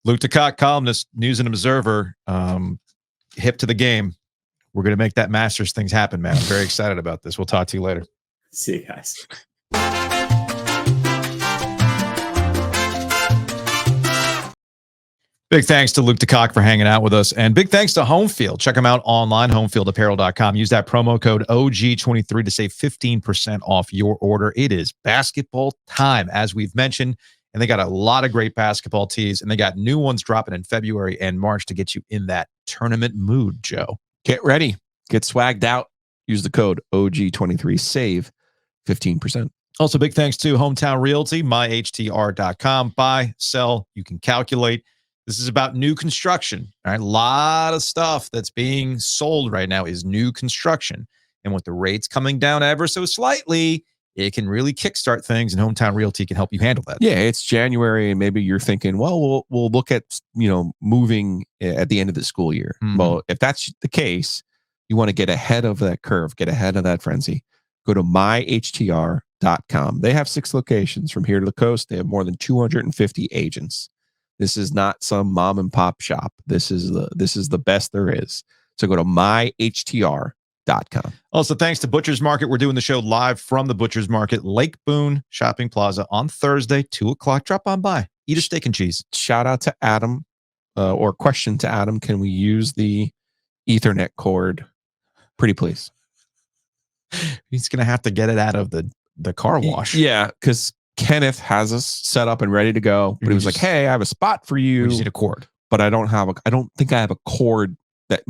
Luke DeCock, columnist, News and Observer, hip to the game. We're going to make that Masters things happen, man. I'm very excited about this. We'll talk to you later. See you guys. Big thanks to Luke DeCock for hanging out with us. And big thanks to Homefield. Check them out online, homefieldapparel.com. Use that promo code OG23 to save 15% off your order. It is basketball time, as we've mentioned. And they got a lot of great basketball tees. And they got new ones dropping in February and March to get you in that tournament mood, Joe. Get ready. Get swagged out. Use the code OG23. Save 15%. Also, big thanks to Hometown Realty, myhtr.com. Buy, sell, you can calculate. This is about new construction. All right. A lot of stuff that's being sold right now is new construction. And with the rates coming down ever so slightly, it can really kickstart things, and Hometown Realty can help you handle that. Yeah, it's January, and maybe you're thinking, well, we'll look at moving at the end of the school year. Mm-hmm. Well, if that's the case, you want to get ahead of that curve, get ahead of that frenzy. Go to myhtr.com. They have 6 locations from here to the coast. They have more than 250 agents. This is not some mom and pop shop. This is the best there is. So go to myhtr.com. Also, thanks to Butcher's Market. We're doing the show live from the Butcher's Market, Lake Boone Shopping Plaza on Thursday, 2:00. Drop on by. Eat a steak and cheese. Shout out to Adam, or question to Adam. Can we use the Ethernet cord? Pretty please. He's going to have to get it out of the car wash. Yeah, because Kenneth has us set up and ready to go. But he was like, hey, I have a spot for you. We just need a cord. But I don't think I have a cord that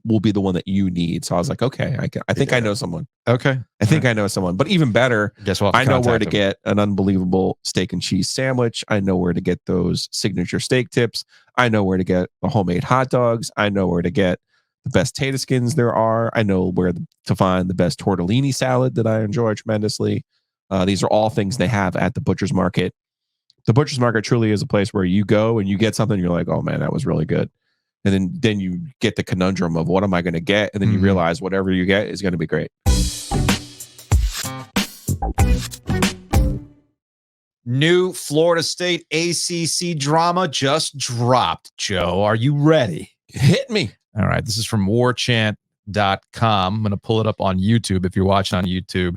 will be the one that you need. So I was like, okay, I think I know someone. Okay. I think I know someone. But even better, guess what? I know where to get an unbelievable steak and cheese sandwich. I know where to get those signature steak tips. I know where to get the homemade hot dogs. I know where to get the best tater skins there are. I know where to find the best tortellini salad that I enjoy tremendously. These are all things they have at the Butcher's Market. The Butcher's Market truly is a place where you go and you get something and you're like, oh man, that was really good. And then you get the conundrum of what am I going to get? And then you realize whatever you get is going to be great. New Florida State ACC drama just dropped. Joe, are you ready? Hit me. All right. This is from warchant.com. I'm going to pull it up on YouTube if you're watching on YouTube.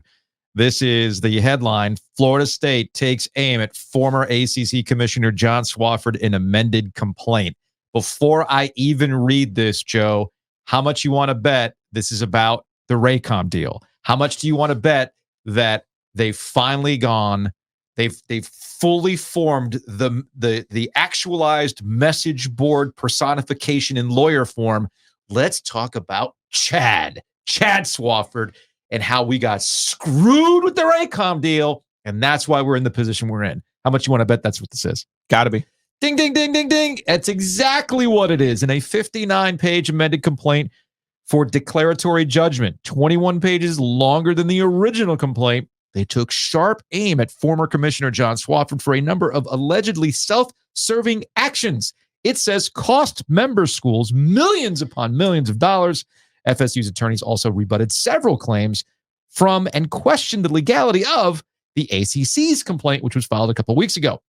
This is the headline. Florida State takes aim at former ACC Commissioner Jon Swofford in amended complaint. Before I even read this, Joe, how much you want to bet this is about the Raycom deal? How much do you want to bet that they've finally gone, they've fully formed the actualized message board personification in lawyer form? Let's talk about Chad Swofford, and how we got screwed with the Raycom deal, and that's why we're in the position we're in. How much you want to bet that's what this is? Got to be. Ding, ding, ding, ding, ding. That's exactly what it is. In a 59-page amended complaint for declaratory judgment, 21 pages longer than the original complaint, they took sharp aim at former Commissioner Jon Swofford for a number of allegedly self-serving actions. It says cost member schools millions upon millions of dollars. FSU's attorneys also rebutted several claims from and questioned the legality of the ACC's complaint, which was filed a couple of weeks ago.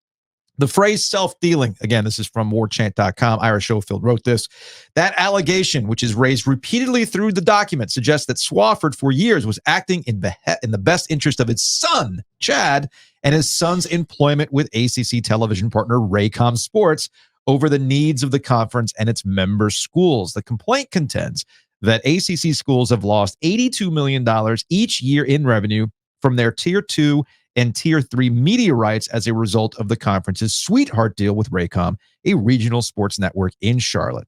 The phrase self-dealing, again, this is from warchant.com. Ira Schofield wrote this. That allegation, which is raised repeatedly through the document, suggests that Swofford for years was acting in the best interest of his son, Chad, and his son's employment with ACC television partner Raycom Sports over the needs of the conference and its member schools. The complaint contends that ACC schools have lost $82 million each year in revenue from their Tier 2 and Tier 3 media rights as a result of the conference's sweetheart deal with Raycom, a regional sports network in Charlotte.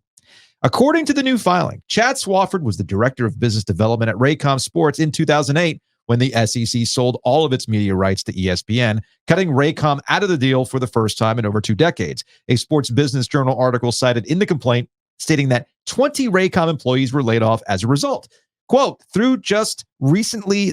According to the new filing, Chad Swofford was the director of business development at Raycom Sports in 2008 when the SEC sold all of its media rights to ESPN, cutting Raycom out of the deal for the first time in over 2 decades. A Sports Business Journal article cited in the complaint stating that 20 Raycom employees were laid off as a result. Quote, just recently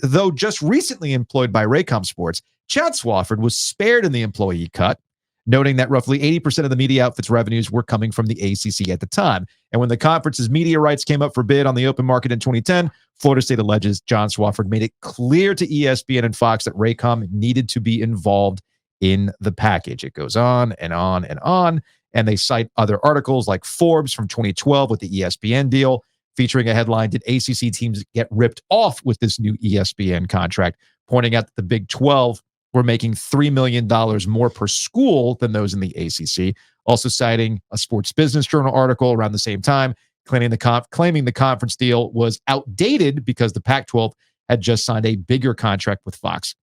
employed by Raycom Sports, Chad Swofford was spared in the employee cut, noting that roughly 80% of the media outfit's revenues were coming from the ACC at the time. And when the conference's media rights came up for bid on the open market in 2010, Florida State alleges Jon Swofford made it clear to ESPN and Fox that Raycom needed to be involved in the package. It goes on and on and on. And they cite other articles like Forbes from 2012 with the ESPN deal, featuring a headline, "Did ACC teams get ripped off with this new ESPN contract?" Pointing out that the Big 12 were making $3 million more per school than those in the ACC. Also citing a Sports Business Journal article around the same time, claiming the conference deal was outdated because the Pac-12 had just signed a bigger contract with Fox.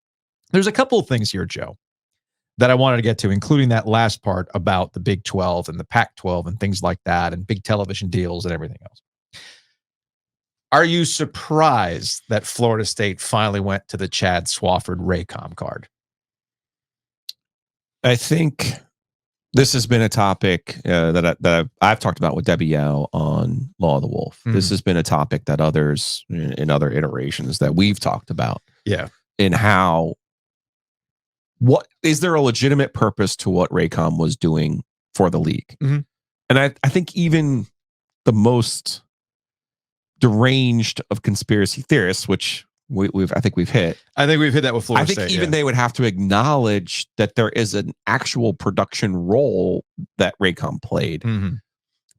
There's a couple of things here, Joe, that I wanted to get to, including that last part about the Big 12 and the Pac-12 and things like that, and big television deals and everything else. Are you surprised that Florida State finally went to the Chad Swofford Raycom card? I think this has been a topic that I've talked about with Debbie Yao on Law of the Wolf. This has been a topic that others in other iterations that we've talked about. Yeah. In how, what is there a legitimate purpose to what Raycom was doing for the league? And I think even the most deranged of conspiracy theorists, which I think we've hit that with Florida State. I think even they would have to acknowledge that there is an actual production role that Raycom played.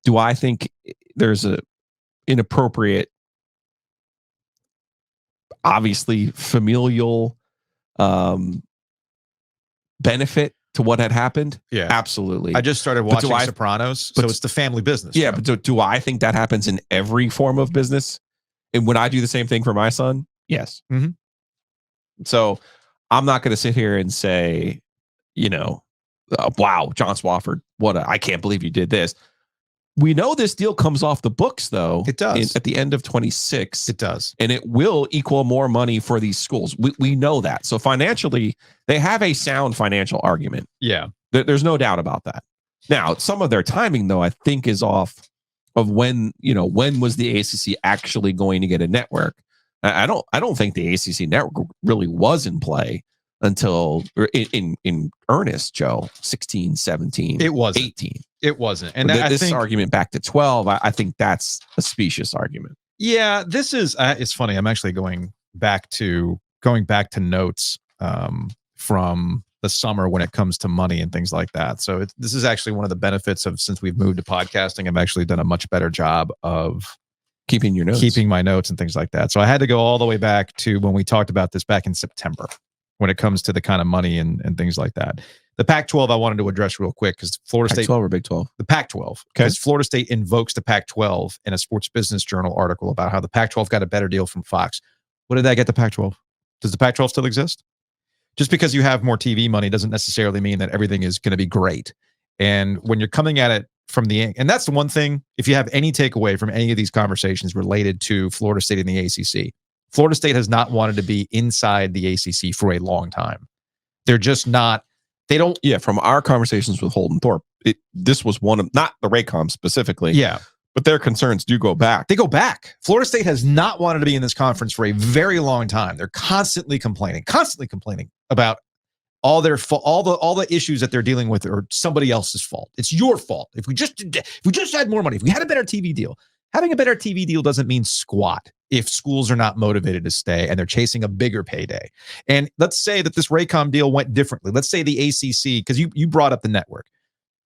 Do I think there's a inappropriate, obviously familial benefit to what had happened? Yeah, absolutely. I just started watching Sopranos, so it's the family business. Yeah, but do I think that happens in every form of business? And would I do the same thing for my son? Yes. So I'm not going to sit here and say, wow, Jon Swofford, I can't believe you did this. We know this deal comes off the books, though. It does. At the end of 26. It does. And it will equal more money for these schools. We know that. So financially, they have a sound financial argument. Yeah. There's no doubt about that. Now, some of their timing, though, I think is off of when was the ACC actually going to get a network. I don't think the ACC network really was in play until in earnest, Joe, 16, 17, it wasn't 18. It wasn't. And this argument back to 12, I think that's a specious argument. Yeah, this is it's funny. I'm actually going back to notes from the summer when it comes to money and things like that. So this is actually one of the benefits of, since we've moved to podcasting, I've actually done a much better job of keeping my notes and things like that. So I had to go all the way back to when we talked about this back in September, when it comes to the kind of money and things like that. The Pac-12 I wanted to address real quick because Florida State. Pac-12 or Big 12? The Pac-12. Because Florida State invokes the Pac-12 in a Sports Business Journal article about how the Pac-12 got a better deal from Fox. What did that get the Pac-12? Does the Pac-12 still exist? Just because you have more TV money doesn't necessarily mean that everything is going to be great. And when you're coming at it from and that's the one thing, if you have any takeaway from any of these conversations related to Florida State and the ACC, Florida State has not wanted to be inside the ACC for a long time. They're just not. They don't. Yeah, from our conversations with Holden Thorpe, this was one of, not the Raycom specifically. Yeah. But their concerns do go back. They go back. Florida State has not wanted to be in this conference for a very long time. They're constantly complaining about all the issues that they're dealing with are somebody else's fault. It's your fault. If we just had more money, if we had a better TV deal. Having a better TV deal doesn't mean squat if schools are not motivated to stay and they're chasing a bigger payday. And let's say that this Raycom deal went differently. Let's say the ACC, because you brought up the network.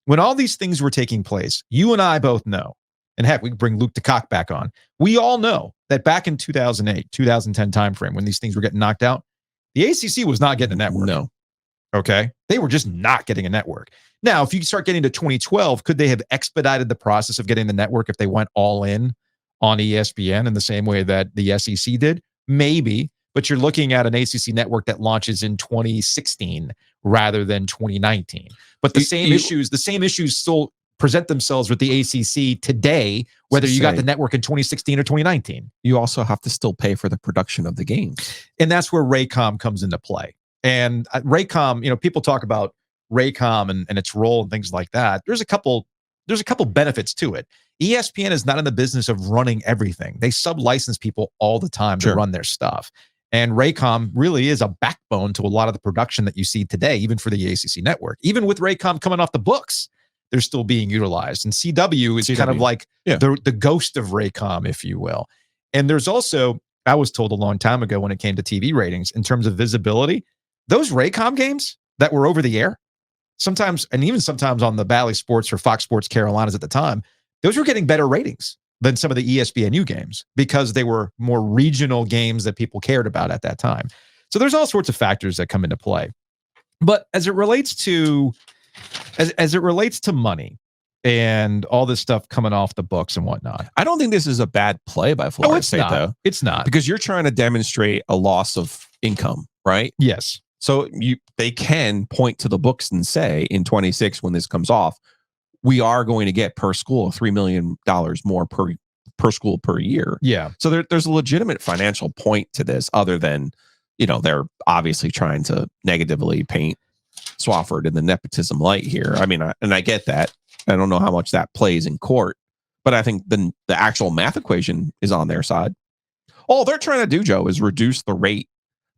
When all these things were taking place, you and I both know, and heck, we can bring Luke DeCock back on. We all know that back in 2008, 2010 timeframe, when these things were getting knocked out, the ACC was not getting a network. No. Okay? They were just not getting a network. Now, if you start getting to 2012, could they have expedited the process of getting the network if they went all in on ESPN in the same way that the SEC did? Maybe, but you're looking at an ACC network that launches in 2016 rather than 2019. But the same issues still present themselves with the ACC today, whether you got the network in 2016 or 2019. You also have to still pay for the production of the games. And that's where Raycom comes into play. And Raycom, people talk about Raycom and its role and things like that. There's a couple benefits to it. ESPN is not in the business of running everything. They sub-license people all the time to run their stuff. And Raycom really is a backbone to a lot of the production that you see today, even for the ACC network. Even with Raycom coming off the books, they're still being utilized. And CW is kind of like the ghost of Raycom, if you will. And there's also, I was told a long time ago when it came to TV ratings, in terms of visibility, those Raycom games that were over the air, sometimes on the Bally Sports or Fox Sports Carolinas at the time, those were getting better ratings than some of the ESPNU games because they were more regional games that people cared about at that time. So there's all sorts of factors that come into play. But as it relates to money and all this stuff coming off the books and whatnot, I don't think this is a bad play by Florida State, though. It's not. Because you're trying to demonstrate a loss of income, right? Yes. So they can point to the books and say in 26, when this comes off, we are going to get per school $3 million more per school per year. Yeah. So there's a legitimate financial point to this, other than, they're obviously trying to negatively paint Swofford in the nepotism light here. I mean, I get that. I don't know how much that plays in court, but I think the actual math equation is on their side. All they're trying to do, Joe, is reduce the rate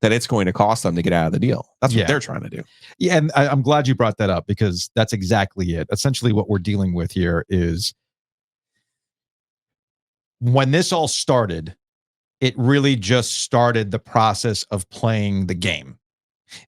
that it's going to cost them to get out of the deal. That's what they're trying to do. Yeah, and I'm glad you brought that up because that's exactly it. Essentially what we're dealing with here is when this all started, it really just started the process of playing the game.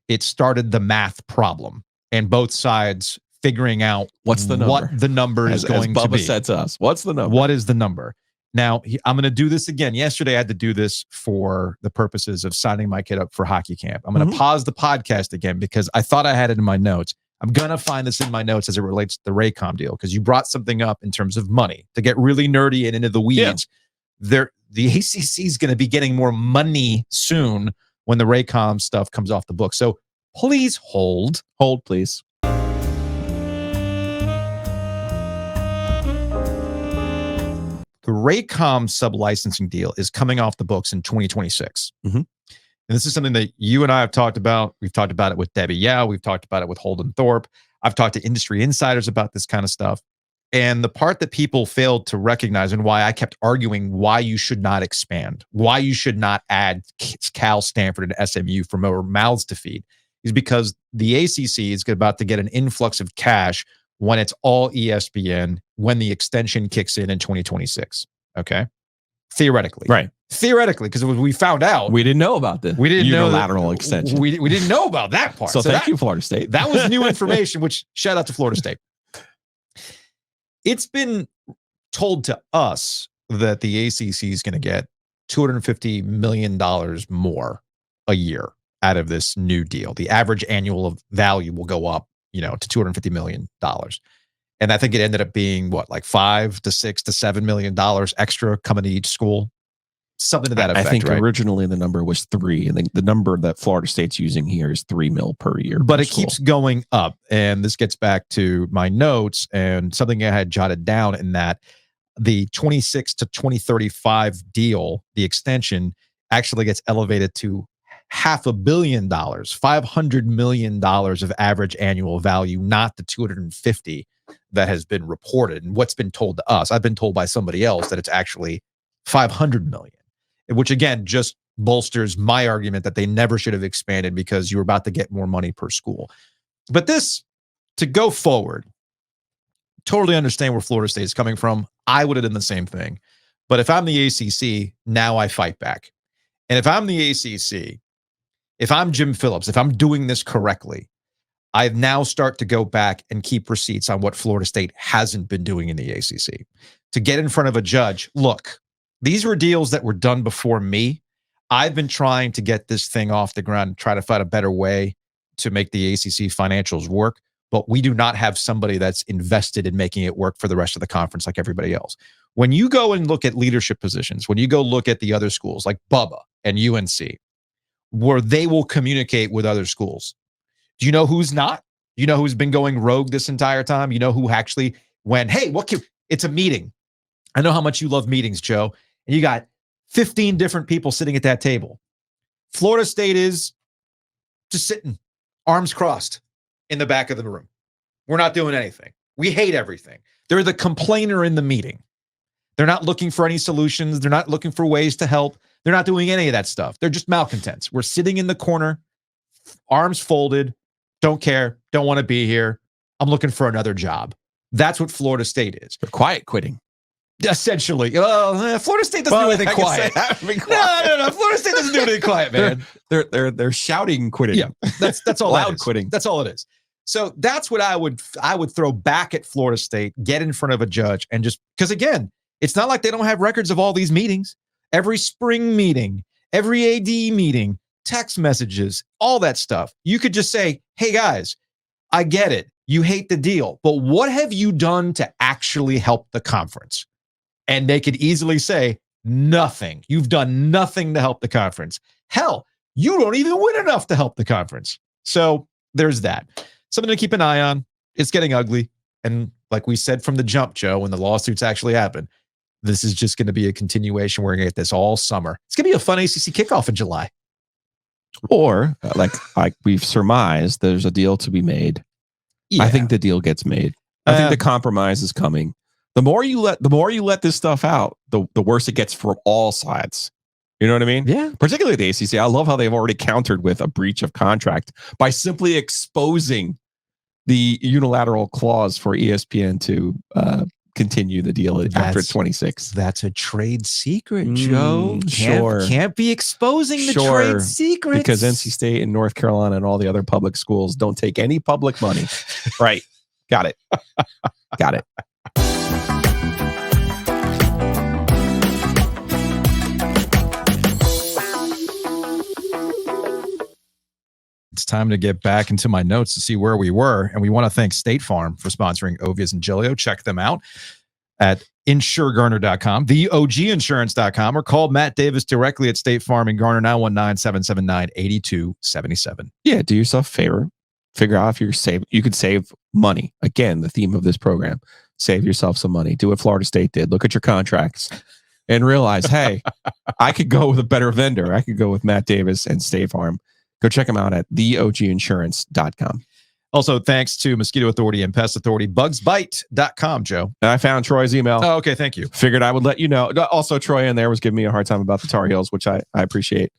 It started the math problem and both sides figuring out what the number is going to be. Bubba said to us, what's the number? What is the number? Now, I'm going to do this again. Yesterday, I had to do this for the purposes of signing my kid up for hockey camp. I'm going to pause the podcast again because I thought I had it in my notes. I'm going to find this in my notes as it relates to the Raycom deal because you brought something up in terms of money. To get really nerdy and into the weeds, the ACC is going to be getting more money soon when the Raycom stuff comes off the book. So please hold. Hold, please. Raycom sub-licensing deal is coming off the books in 2026. Mm-hmm. And this is something that you and I have talked about. We've talked about it with Debbie Yao. We've talked about it with Holden Thorpe. I've talked to industry insiders about this kind of stuff. And the part that people failed to recognize, and why I kept arguing why you should not expand, why you should not add Cal, Stanford, and SMU for more mouths to feed, is because the ACC is about to get an influx of cash when it's all ESPN, when the extension kicks in 2026. Okay? Theoretically. Right. Theoretically, because we found out. We didn't know about the unilateral extension. We didn't know about that part. So thank you, Florida State. That was new information, which shout out to Florida State. It's been told to us that the ACC is going to get $250 million more a year out of this new deal. The average annual value will go up, to $250 million. And I think it ended up being like $5 to $6 to $7 million extra coming to each school. Something to that effect. I think right? Originally the number was 3. I think the number that Florida State's using here is $3 million per year. But it keeps going up. And this gets back to my notes and something I had jotted down in that the 26 to 2035 deal, the extension, actually gets elevated to $500 million, $500 million of average annual value, not the 250 that has been reported. And what's been told to us, I've been told by somebody else that it's actually 500 million. Which again just bolsters my argument that they never should have expanded because you were about to get more money per school. But this, to go forward, totally understand where Florida State is coming from. I would have done the same thing. But if I'm the ACC, now I fight back. And if I'm the ACC, if I'm Jim Phillips, if I'm doing this correctly, I now start to go back and keep receipts on what Florida State hasn't been doing in the ACC. To get in front of a judge, look, these were deals that were done before me. I've been trying to get this thing off the ground and try to find a better way to make the ACC financials work, but we do not have somebody that's invested in making it work for the rest of the conference like everybody else. When you go and look at leadership positions, when you go look at the other schools like Bubba and UNC, where they will communicate with other schools, do you know who's not? You know who's been going rogue this entire time? You know who actually went, hey, it's a meeting. I know how much you love meetings, Joe. And you got 15 different people sitting at that table. Florida State is just sitting, arms crossed in the back of the room. We're not doing anything. We hate everything. They're the complainer in the meeting. They're not looking for any solutions. They're not looking for ways to help. They're not doing any of that stuff. They're just malcontents. We're sitting in the corner, arms folded, don't care, don't want to be here. I'm looking for another job. That's what Florida State is. They're quiet quitting. Essentially. Florida State doesn't do anything quiet. No. Florida State doesn't do anything quiet, man. They're shouting quitting. Yeah, that's all. Loud quitting. That's all it is. So that's what I would throw back at Florida State, get in front of a judge, and just because again, it's not like they don't have records of all these meetings. Every spring meeting, every AD meeting, text messages, all that stuff. You could just say, hey guys, I get it. You hate the deal, but what have you done to actually help the conference? And they could easily say, nothing. You've done nothing to help the conference. Hell, you don't even win enough to help the conference. So there's that. Something to keep an eye on. It's getting ugly. And like we said from the jump, Joe, when the lawsuits actually happen, this is just going to be a continuation. We're going to get this all summer. It's going to be a fun ACC kickoff in July. Or like we've surmised, there's a deal to be made. Yeah. I think the deal gets made. I think the compromise is coming. The more you let this stuff out, the worse it gets for all sides. You know what I mean? Yeah. Particularly the ACC. I love how they've already countered with a breach of contract by simply exposing the unilateral clause for ESPN to continue the deal after 26. That's a trade secret, Joe. Sure. Can't be exposing the trade secrets. Because NC State and North Carolina and all the other public schools don't take any public money. Right. Got it. Got it. It's time to get back into my notes to see where we were. And we want to thank State Farm for sponsoring Ovias and Giglio. Check them out at insuregarner.com, theoginsurance.com, or call Matt Davis directly at State Farm in Garner, 919-779-8277. Yeah, do yourself a favor. Figure out if you could save money. Again, the theme of this program. save yourself some money. Do what Florida State did. Look at your contracts and realize, hey, I could go with a better vendor. I could go with Matt Davis and State Farm. Go check them out at theoginsurance.com. Also, thanks to Mosquito Authority and Pest Authority, bugsbite.com, Joe. And I found Troy's email. Oh, okay. Thank you. Figured I would let you know. Also, Troy in there was giving me a hard time about the Tar Heels, which I appreciate.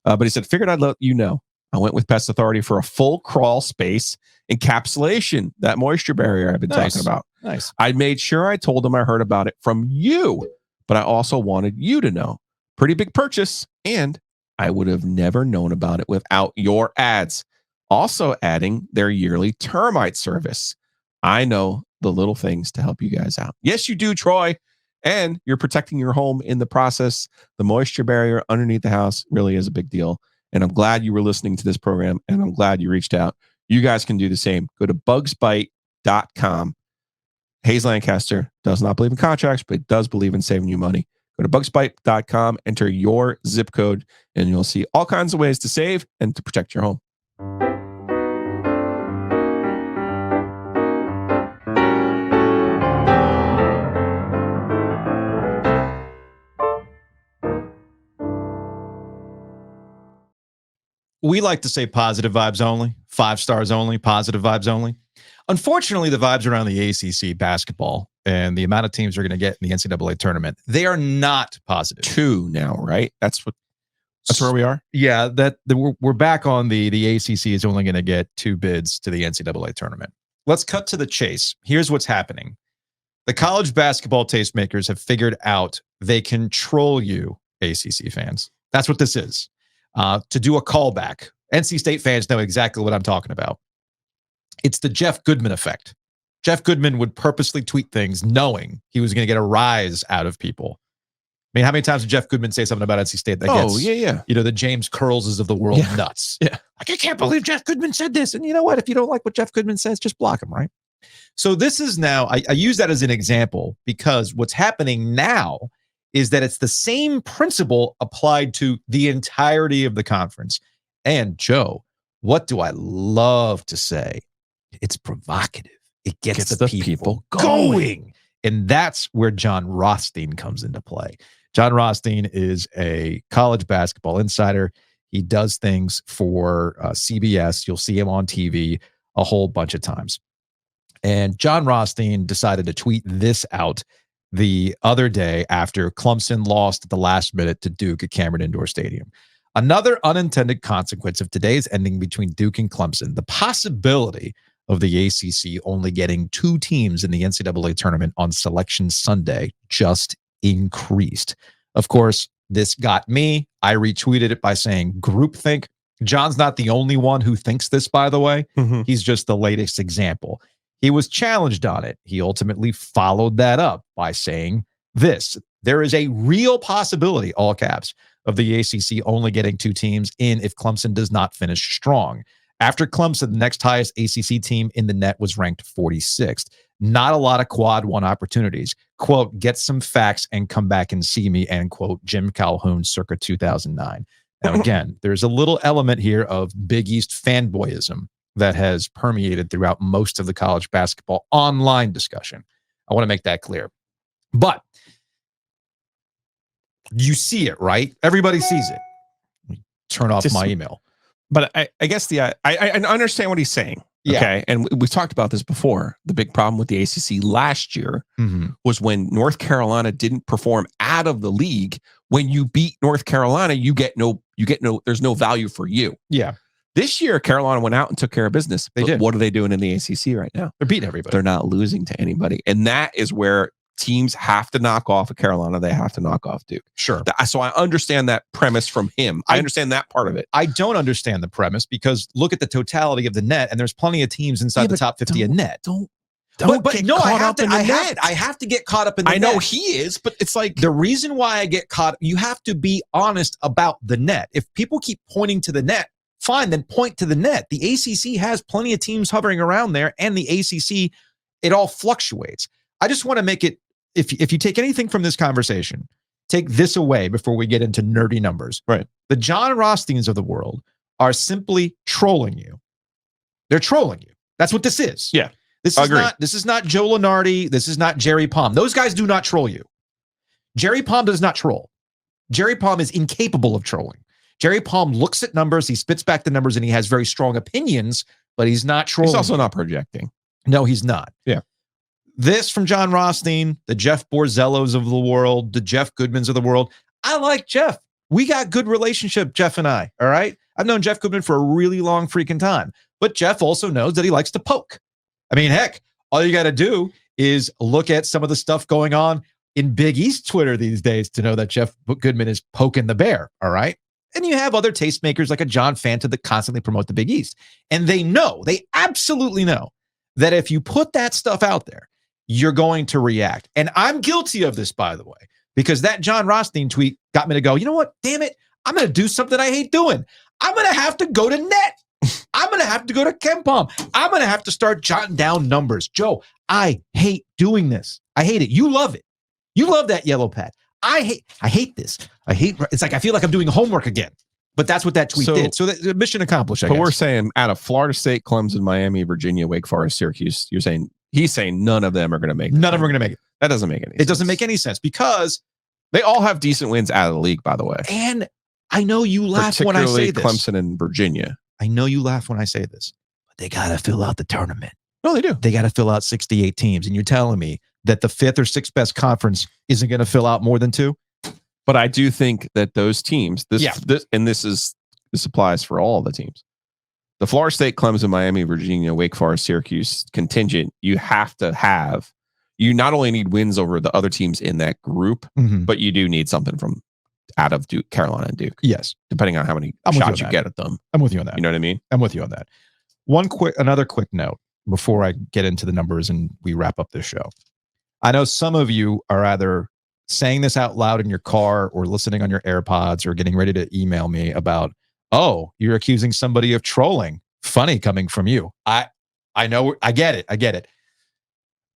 But he said, figured I'd let you know. I went with Pest Authority for a full crawl space encapsulation, that moisture barrier I've been talking about. Nice. I made sure I told him I heard about it from you, but I also wanted you to know. Pretty big purchase, and I would have never known about it without your ads. Also adding their yearly termite service. I know the little things to help you guys out. Yes, you do, Troy. And you're protecting your home in the process. The moisture barrier underneath the house really is a big deal. And I'm glad you were listening to this program, and I'm glad you reached out. You guys can do the same. Go to bugsbite.com. Hayes Lancaster does not believe in contracts, but he does believe in saving you money. Go to bugsbite.com, enter your zip code, and you'll see all kinds of ways to save and to protect your home. We like to say positive vibes only, 5 stars only, positive vibes only. Unfortunately, the vibes around the ACC basketball and the amount of teams we're going to get in the NCAA tournament, they are not positive. 2 now, right? That's where we are. Yeah, we're back on the ACC is only going to get 2 bids to the NCAA tournament. Let's cut to the chase. Here's what's happening. The college basketball tastemakers have figured out they control you, ACC fans. That's what this is. To do a callback, NC State fans know exactly what I'm talking about. It's the Jeff Goodman effect. Jeff Goodman would purposely tweet things knowing he was going to get a rise out of people. I mean, how many times did Jeff Goodman say something about NC State that gets, the James Curlses of the world nuts? Yeah. Like, I can't believe Jeff Goodman said this. And you know what? If you don't like what Jeff Goodman says, just block him, right? So this is now, I use that as an example because what's happening now is that it's the same principle applied to the entirety of the conference. And Joe, what do I love to say? It's provocative. It gets the people going. And that's where Jon Rothstein comes into play. Jon Rothstein is a college basketball insider. He does things for CBS. You'll see him on TV a whole bunch of times. And Jon Rothstein decided to tweet this out the other day after Clemson lost at the last minute to Duke at Cameron Indoor Stadium. Another unintended consequence of today's ending between Duke and Clemson, the possibility of the ACC only getting 2 teams in the NCAA tournament on Selection Sunday just increased. Of course, this got me. I retweeted it by saying groupthink. John's not the only one who thinks this, by the way. Mm-hmm. He's just the latest example. He was challenged on it. He ultimately followed that up by saying this. There is a real possibility, all caps, of the ACC only getting 2 teams in if Clemson does not finish strong. After Clemson, the next highest ACC team in the net was ranked 46th. Not a lot of quad 1 opportunities. Quote, get some facts and come back and see me, end quote, Jim Calhoun circa 2009. Now, again, there's a little element here of Big East fanboyism that has permeated throughout most of the college basketball online discussion. I want to make that clear. But you see it, right? Everybody sees it. Turn off my email. But I guess I understand what he's saying. Yeah. Okay. And we've talked about this before. The big problem with the ACC last year was when North Carolina didn't perform out of the league. When you beat North Carolina, there's no value for you. Yeah. This year, Carolina went out and took care of business. They did. What are they doing in the ACC right now? They're beating everybody. They're not losing to anybody. And that is where teams have to knock off Carolina. They have to knock off Duke. Sure. So I understand that premise from him. I understand that part of it. I don't understand the premise because look at the totality of the net, and there's plenty of teams inside the top 50 in net. But no, I have to get caught up in the net. I know he is, but it's like the reason why I get caught, you have to be honest about the net. If people keep pointing to the net, fine, then point to the net. The ACC has plenty of teams hovering around there, and the ACC, it all fluctuates. I just want to make it, if you take anything from this conversation, take this away before we get into nerdy numbers. Right. The Jon Rothsteins of the world are simply trolling you. They're trolling you. That's what this is. Yeah. This is not Joe Lunardi. This is not Jerry Palm. Those guys do not troll you. Jerry Palm does not troll. Jerry Palm is incapable of trolling. Jerry Palm looks at numbers, he spits back the numbers, and he has very strong opinions, but he's not trolling. He's also not projecting. No, he's not. Yeah. This from Jon Rothstein, the Jeff Borzellos of the world, the Jeff Goodmans of the world. I like Jeff. We got good relationship, Jeff and I, all right? I've known Jeff Goodman for a really long freaking time, but Jeff also knows that he likes to poke. I mean, heck, all you got to do is look at some of the stuff going on in Big East Twitter these days to know that Jeff Goodman is poking the bear, all right? And you have other tastemakers like a John Fanta that constantly promote the Big East. And they absolutely know that if you put that stuff out there, you're going to react. And I'm guilty of this, by the way, because that Jon Rothstein tweet got me to go, you know what? Damn it. I'm going to do something I hate doing. I'm going to have to go to net. I'm going to have to go to KenPom. I'm going to have to start jotting down numbers. Joe, I hate doing this. I hate it. You love it. You love that yellow pad. I hate this. It's like I feel like I'm doing homework again. But that's what that tweet did. So that mission accomplished, I guess. But we're saying out of Florida State, Clemson, Miami, Virginia, Wake Forest, Syracuse, he's saying none of them are going to make it. None of them are going to make it. That doesn't make any sense. It doesn't make any sense because they all have decent wins out of the league, by the way. And I know you laugh when I say this. Clemson and Virginia. I know you laugh when I say this, but they got to fill out the tournament. No, they do. They got to fill out 68 teams. And you're telling me that the 5th or 6th best conference isn't going to fill out more than 2? But I do think that those teams, this applies for all the teams. The Florida State, Clemson, Miami, Virginia, Wake Forest, Syracuse contingent, you not only need wins over the other teams in that group, but you do need something from out of Duke, Carolina, and Duke. Yes. Depending on how many shots you get at them. I'm with you on that. You know what I mean? I'm with you on that. Another quick note before I get into the numbers and we wrap up this show. I know some of you are either saying this out loud in your car or listening on your AirPods or getting ready to email me about, oh, you're accusing somebody of trolling. Funny coming from you. I know. I get it.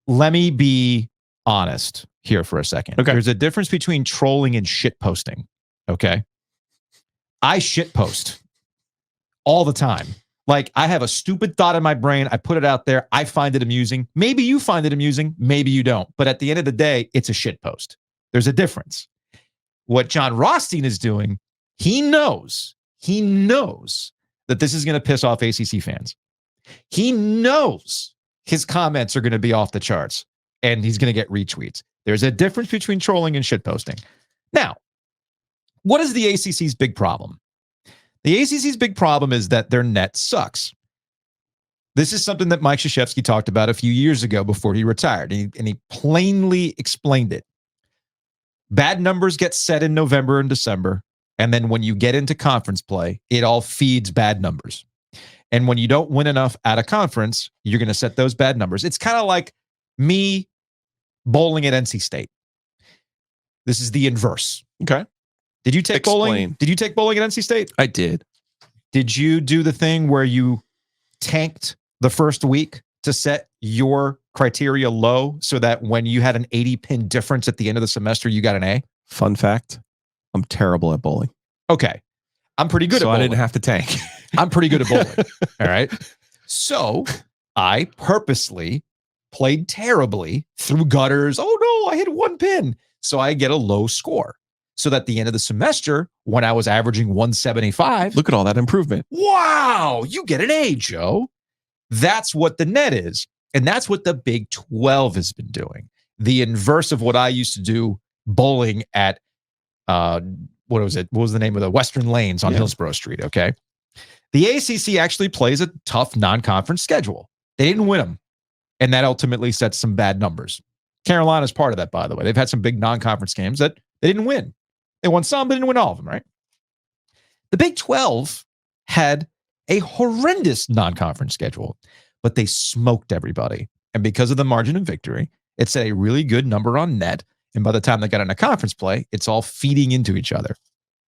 Let me be honest here for a second. Okay. There's a difference between trolling and shit posting. Okay. I shit post all the time. Like I have a stupid thought in my brain. I put it out there. I find it amusing. Maybe you find it amusing. Maybe you don't. But at the end of the day, it's a shit post. There's a difference. What Jon Rothstein is doing, he knows that this is going to piss off ACC fans. He knows his comments are going to be off the charts and he's going to get retweets. There's a difference between trolling and shitposting. Now, what is the ACC's big problem? The ACC's big problem is that their net sucks. This is something that Mike Krzyzewski talked about a few years ago before he retired, and he plainly explained it. Bad numbers get set in November and December, and then when you get into conference play, it all feeds bad numbers. And when you don't win enough at a conference, you're going to set those bad numbers. It's kind of like me bowling at NC State. This is the inverse. Okay. Did you take bowling? Did you take bowling at NC State? I did. Did you do the thing where you tanked the first week to set your criteria low so that when you had an 80-pin difference at the end of the semester, you got an A? Fun fact, I'm terrible at bowling. Okay. I'm pretty good at bowling. So I didn't have to tank. I'm pretty good at bowling. All right. So I purposely played terribly through gutters. Oh no, I hit 1 pin. So I get a low score. So that at the end of the semester, when I was averaging 175. Look at all that improvement. Wow, you get an A, Joe. That's what the net is. And that's what the Big 12 has been doing. The inverse of what I used to do bowling at, what was it? What was the name of the Western Lanes on Hillsborough Street? Okay. The ACC actually plays a tough non-conference schedule. They didn't win them. And that ultimately sets some bad numbers. Carolina's part of that, by the way. They've had some big non-conference games that they didn't win. They won some, but didn't win all of them, right? The Big 12 had a horrendous non-conference schedule, but they smoked everybody. And because of the margin of victory, it set a really good number on net. And by the time they got into conference play, it's all feeding into each other.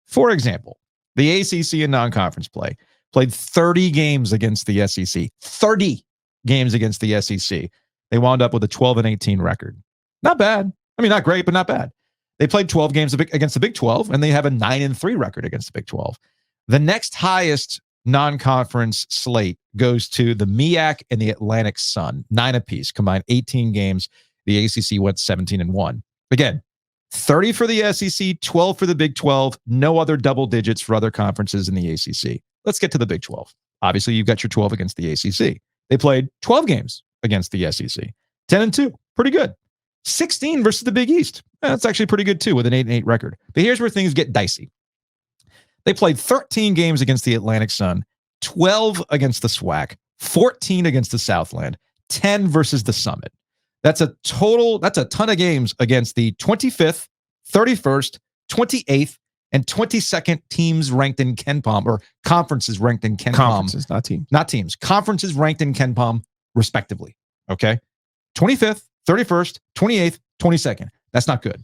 For example, the ACC in non-conference play played 30 games against the SEC. 30 games against the SEC. They wound up with a 12-18 record. Not bad. I mean, not great, but not bad. They played 12 games against the Big 12, and they have a 9-3 record against the Big 12. The next highest non-conference slate goes to the MEAC and the Atlantic Sun, 9 apiece, combined 18 games. The ACC went 17-1. Again, 30 for the SEC, 12 for the Big 12, no other double digits for other conferences in the ACC. Let's get to the Big 12. Obviously, you've got your 12 against the ACC. They played 12 games against the SEC. 10-2, pretty good. 16 versus the Big East. That's actually pretty good too, with an 8-8 record. But here's where things get dicey. They played 13 games against the Atlantic Sun, 12 against the SWAC, 14 against the Southland, 10 versus the Summit. That's a ton of games against the 25th, 31st, 28th, and 22nd teams ranked in KenPom, or conferences ranked in KenPom. Conferences, not teams. Not teams. Conferences ranked in KenPom, respectively. Okay? 25th, 31st, 28th, 22nd. That's not good.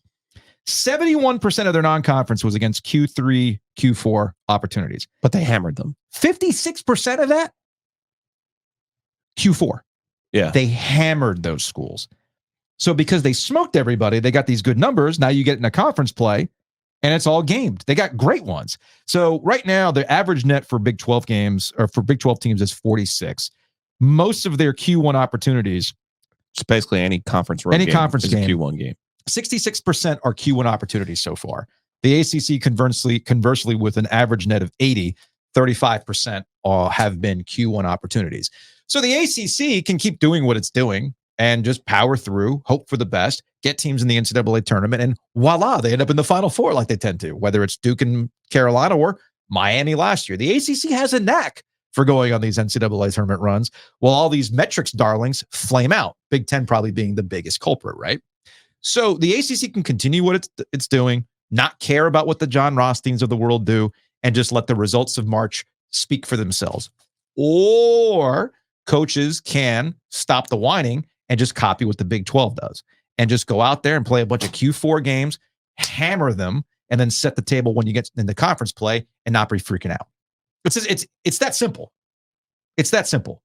71% of their non-conference was against Q3, Q4 opportunities. But they hammered them. 56% of that, Q4. Yeah. They hammered those schools. So because they smoked everybody, they got these good numbers. Now you get in a conference play, and it's all gamed. They got great ones. So right now, the average net for Big 12 games, or for Big 12 teams, is 46. Most of their Q1 opportunities, it's basically any conference road game conference is game. a Q1 game. 66% are Q1 opportunities so far. The ACC, conversely, with an average net of 80, 35% have been Q1 opportunities. So the ACC can keep doing what it's doing and just power through, hope for the best, get teams in the NCAA tournament, and voila, they end up in the Final Four like they tend to, whether it's Duke and Carolina or Miami last year. The ACC has a knack for going on these NCAA tournament runs, while all these metrics darlings flame out, Big Ten probably being the biggest culprit, right? So the ACC can continue what it's doing, not care about what the Jon Rothsteins of the world do, and just let the results of March speak for themselves. Or coaches can stop the whining and just copy what the Big 12 does and just go out there and play a bunch of Q4 games, hammer them, and then set the table when you get into conference play and not be freaking out. It's that simple. It's that simple.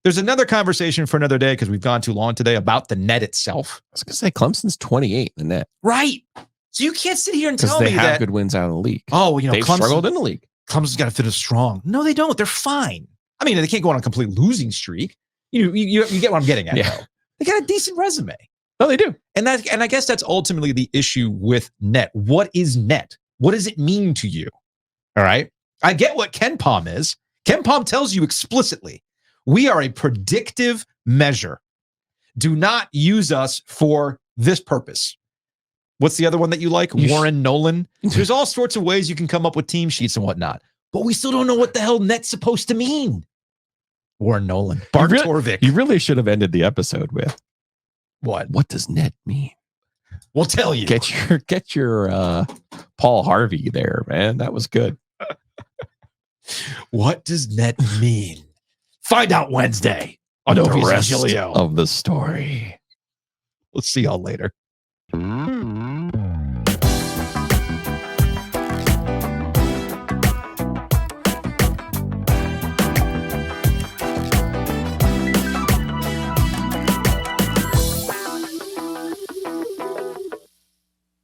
There's another conversation for another day because we've gone too long today about the net itself. I was going to say Clemson's 28 in the net. Right. So you can't sit here and tell me that. Because they have good wins out of the league. Oh, you know, they've struggled in the league. Clemson's got to finish strong. No, they don't. They're fine. I mean, they can't go on a complete losing streak. You get what I'm getting at, though. They got a decent resume. Oh, they do. And I guess that's ultimately the issue with net. What is net? What does it mean to you? All right. I get what KenPom is. KenPom tells you explicitly, we are a predictive measure. Do not use us for this purpose. What's the other one that you like? Warren Nolan. There's all sorts of ways you can come up with team sheets and whatnot, but we still don't know what the hell net's supposed to mean. Warren Nolan. Bart Torvik. You really should have ended the episode with what? What does net mean? We'll tell you. Get your Paul Harvey there, man. That was good. What does net mean? Find out Wednesday on the Ovies rest and Giglio of the story. We'll see y'all later.